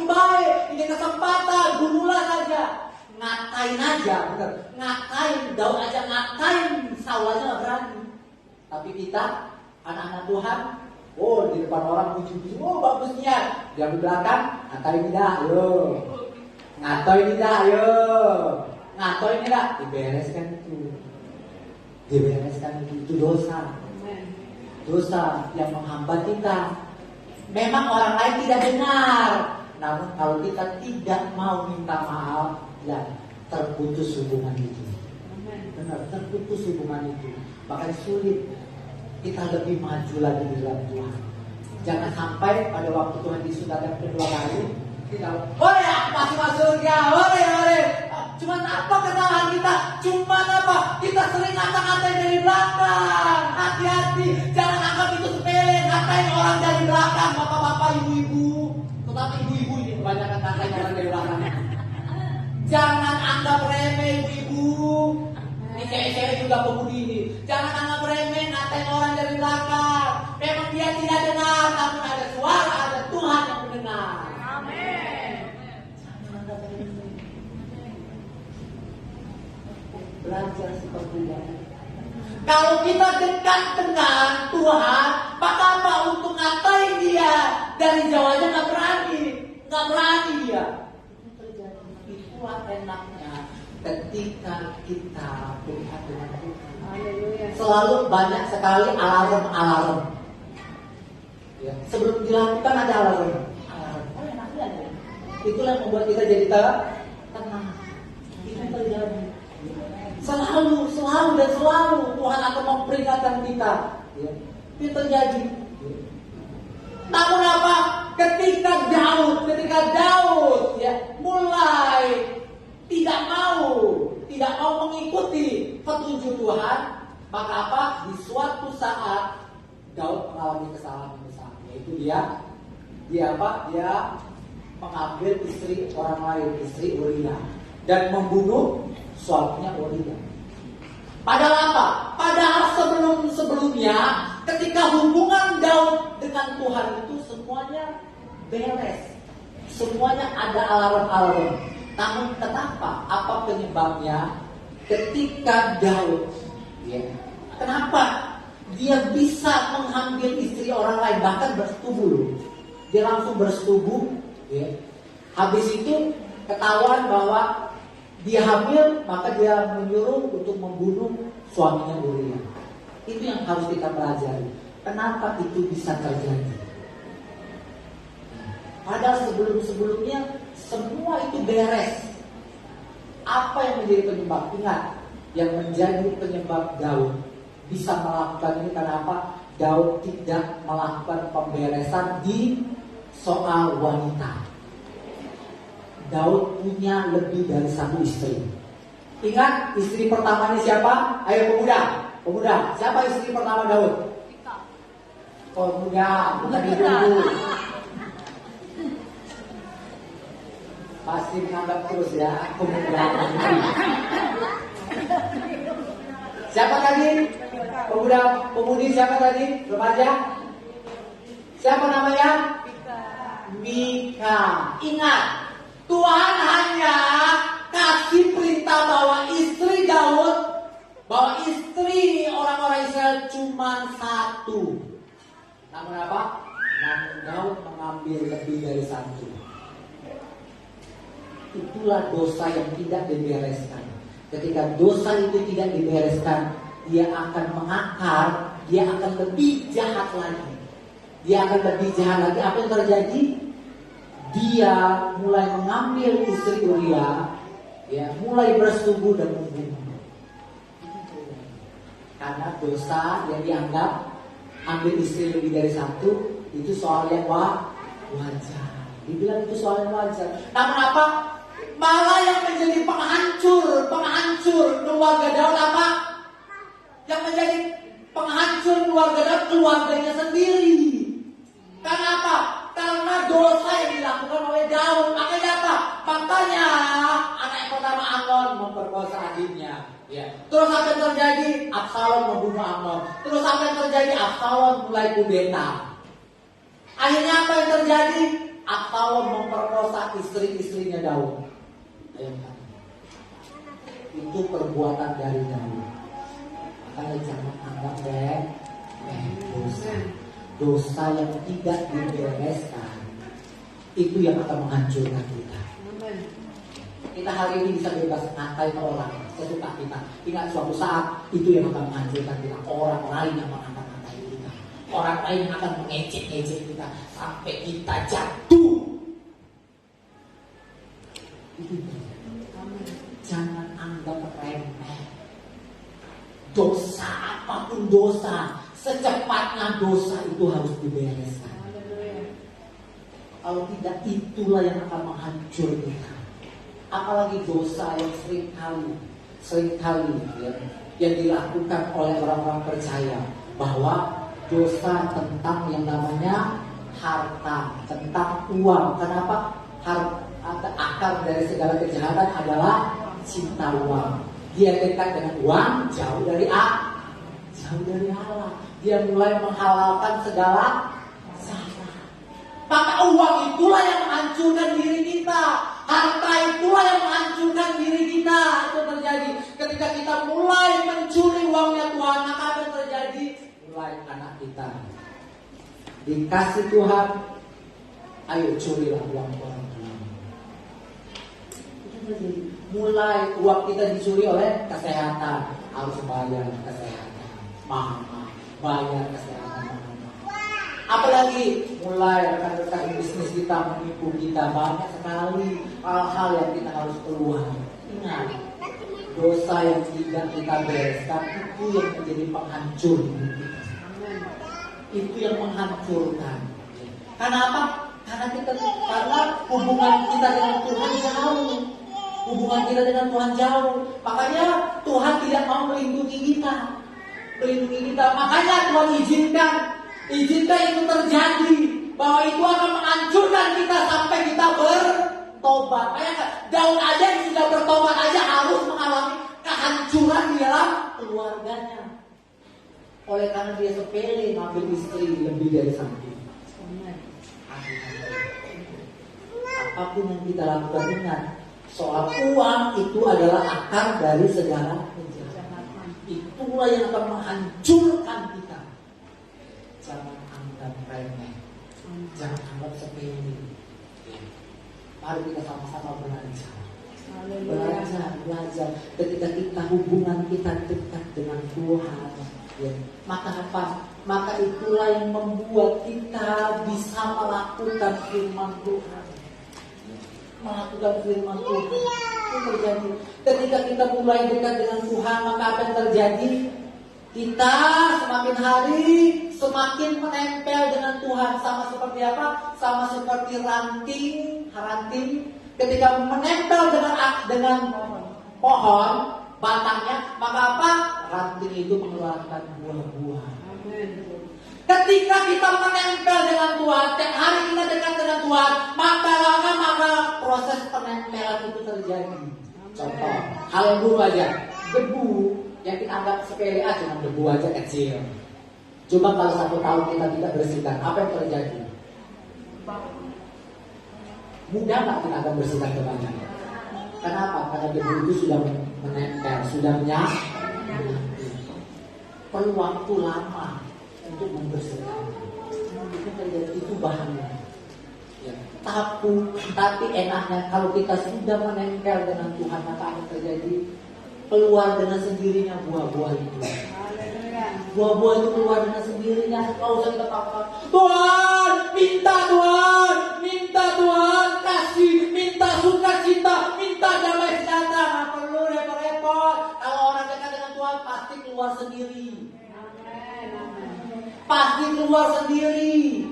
ini kesempatan, bunuhlah saja. Ngatain aja, bener. Ngatain, Daud aja ngatain, Saul aja gak berani. Tapi kita, anak-anak Tuhan, Oh, di depan orang puji-puji, oh bagus niat. Dia di belakang, ngatain ini dah, yo. Ngatain ini dah, yo. Ngatain ini dah, dibereskan itu. Dibereskan itu dosa. Dosa yang menghambat kita. Memang orang lain tidak benar, namun kalau kita tidak mau minta maaf, ya terputus hubungan itu. Benar, terputus hubungan itu. Bahkan sulit kita lebih maju lagi di dalam Tuhan. Jangan sampai pada waktu Tuhan Yesus datang kedua kali, kita, ore aku masih masuk ya, ore. Cuman apa kesalahan kita? Cuman apa? Kita sering ngata-ngatain dari belakang. Hati-hati, jangan anggap itu sepele. Ngatain orang dari belakang, bapak-bapak, ibu-ibu. Terutama ibu-ibu ini kebanyakan ngatain orang dari belakang. Jangan anggap remeh ibu-ibu. Ini cewek-cewek juga pemudi ini. Jangan anggap remeh ngatain orang dari belakang. Memang dia tidak dengar, namun ada suara, ada Tuhan yang mendengar. Amin. Jangan anggap remeh. Belajar seperti ini. Kalau kita dekat dengan Tuhan, maka apa untuk ngatain dia? Dari jauh aja nggak berani dia. Itulah enaknya ketika kita dekat dengan Tuhan. Selalu banyak sekali alarm. Ya. Sebelum dilakukan ada alarm. Oh enaknya ada. Itulah yang membuat kita jadi tenang. Itu terjadi. Selalu Tuhan akan memperingatkan kita. Ya. Itu terjadi. Namun apa? Ketika Daud ya mulai tidak mau mengikuti petunjuk Tuhan, maka apa? Di suatu saat Daud mengalami kesalahan besar, yaitu dia mengambil istri orang lain, istri Uria, dan membunuh suaminya Uria. Padahal apa? Padahal sebelumnya ketika hubungan Daud dengan Tuhan itu semuanya beres. Semuanya ada alarm-alarm. Namun kenapa? Apa penyebabnya? Ketika Daud kenapa dia bisa mengambil istri orang lain, bahkan bersetubuh. Dia langsung bersetubuh ya. Habis itu ketahuan bahwa dia hamil, maka dia menyuruh untuk membunuh suaminya Uria. Itu yang harus kita pelajari. Kenapa itu bisa terjadi? Padahal sebelumnya semua itu beres. Apa yang menjadi penyebab? Ingat, yang menjadi penyebab Daud bisa melakukan ini kenapa? Daud tidak melakukan pemberesan di soal wanita. Daud punya lebih dari satu istri. Ingat, istri pertamanya siapa? Ayo pemuda. Siapa istri pertama Daud? Pemuda, bukan ibu. Pasti menganggap terus ya, pemuda. Siapa tadi? Pemudi siapa tadi? Remaja? Siapa namanya? Mika. Ingat, Tuhan hanya kasih perintah bahwa istri orang-orang Israel cuma satu. Namun apa? Namun Daud mengambil lebih dari satu. Itulah dosa yang tidak dibereskan. Ketika dosa itu tidak dibereskan, dia akan mengakar, dia akan lebih jahat lagi. Apa yang terjadi? Dia mulai mengambil istri Uria, mulai bersetubuh dan membunuh. Karena dosa yang dianggap ambil istri lebih dari satu itu soal yang wajar. Dibilang itu soal yang wajar. Namun apa? Malah yang menjadi penghancur keluarga Daud apa? Yang menjadi penghancur keluarga Daud keluarganya sendiri. Karena apa? Karena dosa yang dilakukan oleh Daud. Makanya apa? Makanya anak yang pertama Amnon memperkosa adiknya. Terus apa yang terjadi? Absalom membunuh Amnon. Terus apa yang terjadi? Absalom mulai kudeta. Akhirnya apa yang terjadi? Absalom memperkosa istri-istrinya Daud. Itu perbuatan dari Daud. Makanya jangan anggap dosa. dosa yang tidak dibereskan itu yang akan menghancurkan kita. Kita hari ini bisa bebas ngatain orang sesuka kita. Ingat suatu saat itu yang akan menghancurkan kita. Orang lain yang akan ngatain kita. Orang lain yang akan mengejek-ejek kita sampai kita jatuh. Itu jangan anggap remeh. Dosa apapun dosa, secepatnya dosa itu harus dibereskan. Kalau tidak, itulah yang akan menghancurkan kita. Apalagi dosa yang seringkali ya, yang dilakukan oleh orang-orang percaya, bahwa dosa tentang yang namanya harta, tentang uang. Kenapa? Akar dari segala kejahatan adalah cinta uang. Dia dekat dengan uang, jauh dari Allah. Dia mulai menghalalkan segala salah. Maka uang itulah yang menghancurkan diri kita. Harta itulah yang menghancurkan diri kita. Itu terjadi ketika kita mulai mencuri uangnya Tuhan. Maka akan terjadi mulai anak kita dikasih Tuhan, ayo curilah uang orang tua. Itu terjadi. Mulai uang kita dicuri oleh kesehatan, harus bayar kesehatan mahal, bayar kesehatan mahal. Apalagi mulai rekan-rekan bisnis kita menipu kita, banyak sekali hal-hal yang kita harus keluar. Ingat, dosa yang tidak kita bereskan itu yang menjadi penghancur hidup kita. Itu yang menghancurkan. Karena apa? Karena hubungan kita dengan Tuhan jauh. Hubungan kita dengan Tuhan jauh. Makanya Tuhan tidak mau melindungi kita. Makanya Tuhan izinkan itu terjadi, bahwa itu akan menghancurkan kita sampai kita bertobat. Makanya daun aja yang sudah bertobat aja harus mengalami kehancuran di dalam keluarganya. Oleh karena dia sepele ngambil istri lebih dari satu. Apapun yang kita lakukan, ingat, soal uang itu adalah akar dari segala kejahatan. Itulah yang akan menghancurkan kita. Jangan anggap remeh, jangan anggap sepele. Mari kita sama-sama belajar. Belajar. Ketika kita hubungan kita dekat dengan Tuhan, ya, maka itulah yang membuat kita bisa melakukan firman Tuhan. Itu terjadi ketika kita mulai dekat dengan Tuhan. Maka apa yang terjadi? Kita semakin hari semakin menempel dengan Tuhan. Sama seperti apa? Sama seperti ranting. Ketika menempel dengan pohon batangnya, maka apa? Ranting itu mengeluarkan buah-buah. Ketika kita menempel dengan Tuhan, setiap hari kita dekat dengan Tuhan, maka proses penempelan itu terjadi. Contoh, hal yang dulu aja, debu yang kita anggap sepele aja, cuma debu aja kecil. Coba kalau 1 tahun kita tidak bersihkan, apa yang terjadi? Mudah nggak kita akan bersihkan kembali? Kenapa? Karena debu itu sudah menempel, sudah menyatu. Perlu waktu lama untuk membersihkan. Itu terjadi, itu bahaya. Ya. Tapi enaknya kalau kita sudah menempel dengan Tuhan, maka akan terjadi keluar dengan sendirinya buah-buah itu. Buah-buah itu keluar dengan sendirinya. Kalau usah kita paksa, Tuhan, minta Tuhan kasih, minta sukacita, minta damai sejahtera. Nggak perlu repot-repot. Kalau orang dekat dengan Tuhan pasti keluar sendiri. Pasti keluar sendiri.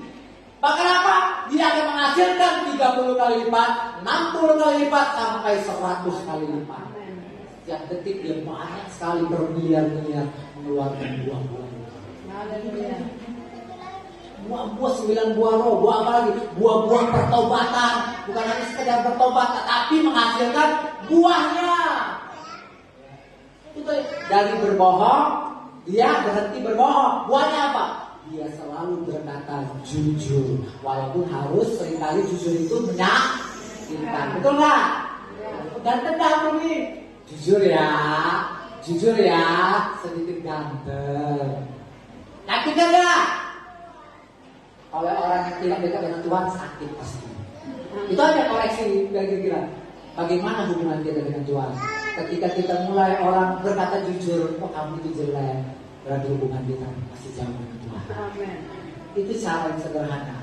Maka apa? Dia akan menghasilkan 30 kali lipat, 60 kali lipat, sampai 100 kali lipat. Setiap detik dia banyak sekali bermiliar-miliar mengeluarkan buah-buah. Buah-buah 9 buah roh. Buah apa lagi? Buah-buah pertobatan. Bukan hanya sekedar bertobat, tetapi menghasilkan buahnya. Itu dari berbohong, dia berhenti berbohong. Buahnya apa? Dia selalu berkata jujur, walaupun harus seringkali jujur itu menyakitkan. Betul nggak? Dan tegang ini. Jujur ya, sedikit ganteng. Yakin nggak? Oleh orang yang tidak dekat dengan Tuhan sakit pasti. Itu aja koreksi kira-kira. Bagaimana hubungan kita dengan Tuhan? Ketika kita mulai orang berkata jujur, oh kamu itu jelek, berarti hubungan kita masih jauh dengan Tuhan. Amin. Itu cara yang sederhana.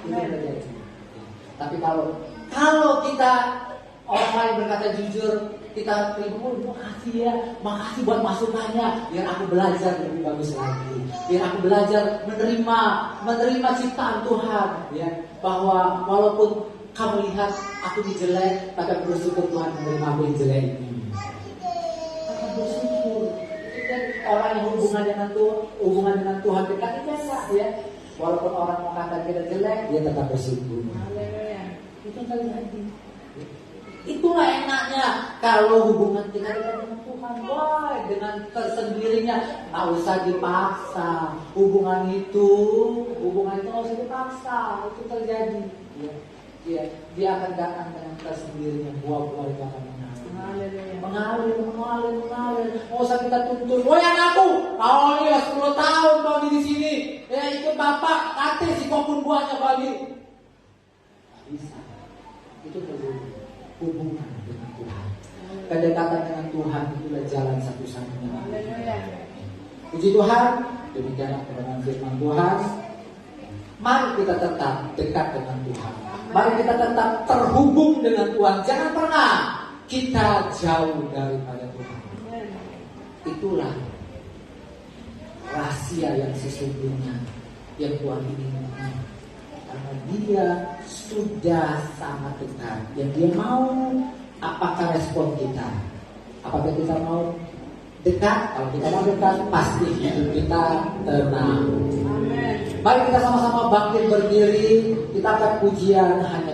Itu terjadi. Tapi kalau kita orang lain berkata jujur, kita terima, makasih ya, makasih buat masukannya, biar aku belajar lebih bagus lagi, biar aku belajar menerima ciptaan Tuhan, ya, bahwa walaupun kamu lihat aku jelek, tapi aku bersyukur Tuhan menerima aku yang jelek ini. Aku bersyukur. Kita orang yang hubungan dengan Tuhan dekat itu biasa, ya. Walaupun orang mau kata kita jelek, dia tetap bersyukur. Itu terjadi. Itulah enaknya kalau hubungan kita dengan Tuhan, wah, dengan tersendirinya, nggak usah dipaksa. Hubungan itu nggak usah dipaksa, itu terjadi. Ya, dia akan datang dengan tersendirinya, buah-buah itu akan mengalir. Nggak usah kita tuntut. Woi anakku, kau ini 10 tahun kau di sini, ya ikut bapak, kate si kokun buahnya kau ini. Nggak bisa. Itu terjadi. Hubungan dengan Tuhan, kedekatan dengan Tuhan itulah jalan satu-satunya. Puji Tuhan, demikianlah kebenaran firman Tuhan. Mari kita tetap dekat dengan Tuhan. Mari kita tetap terhubung dengan Tuhan. Jangan pernah kita jauh daripada Tuhan. Itulah rahasia yang sesungguhnya yang Tuhan inginkan. Karena dia sudah sangat dekat. Yang dia mau, apakah respon kita? Apakah kita mau dekat? Kalau kita mau dekat, pasti hidup kita tenang. Mari kita sama-sama bangkit berdiri. Kita akan pujian hanya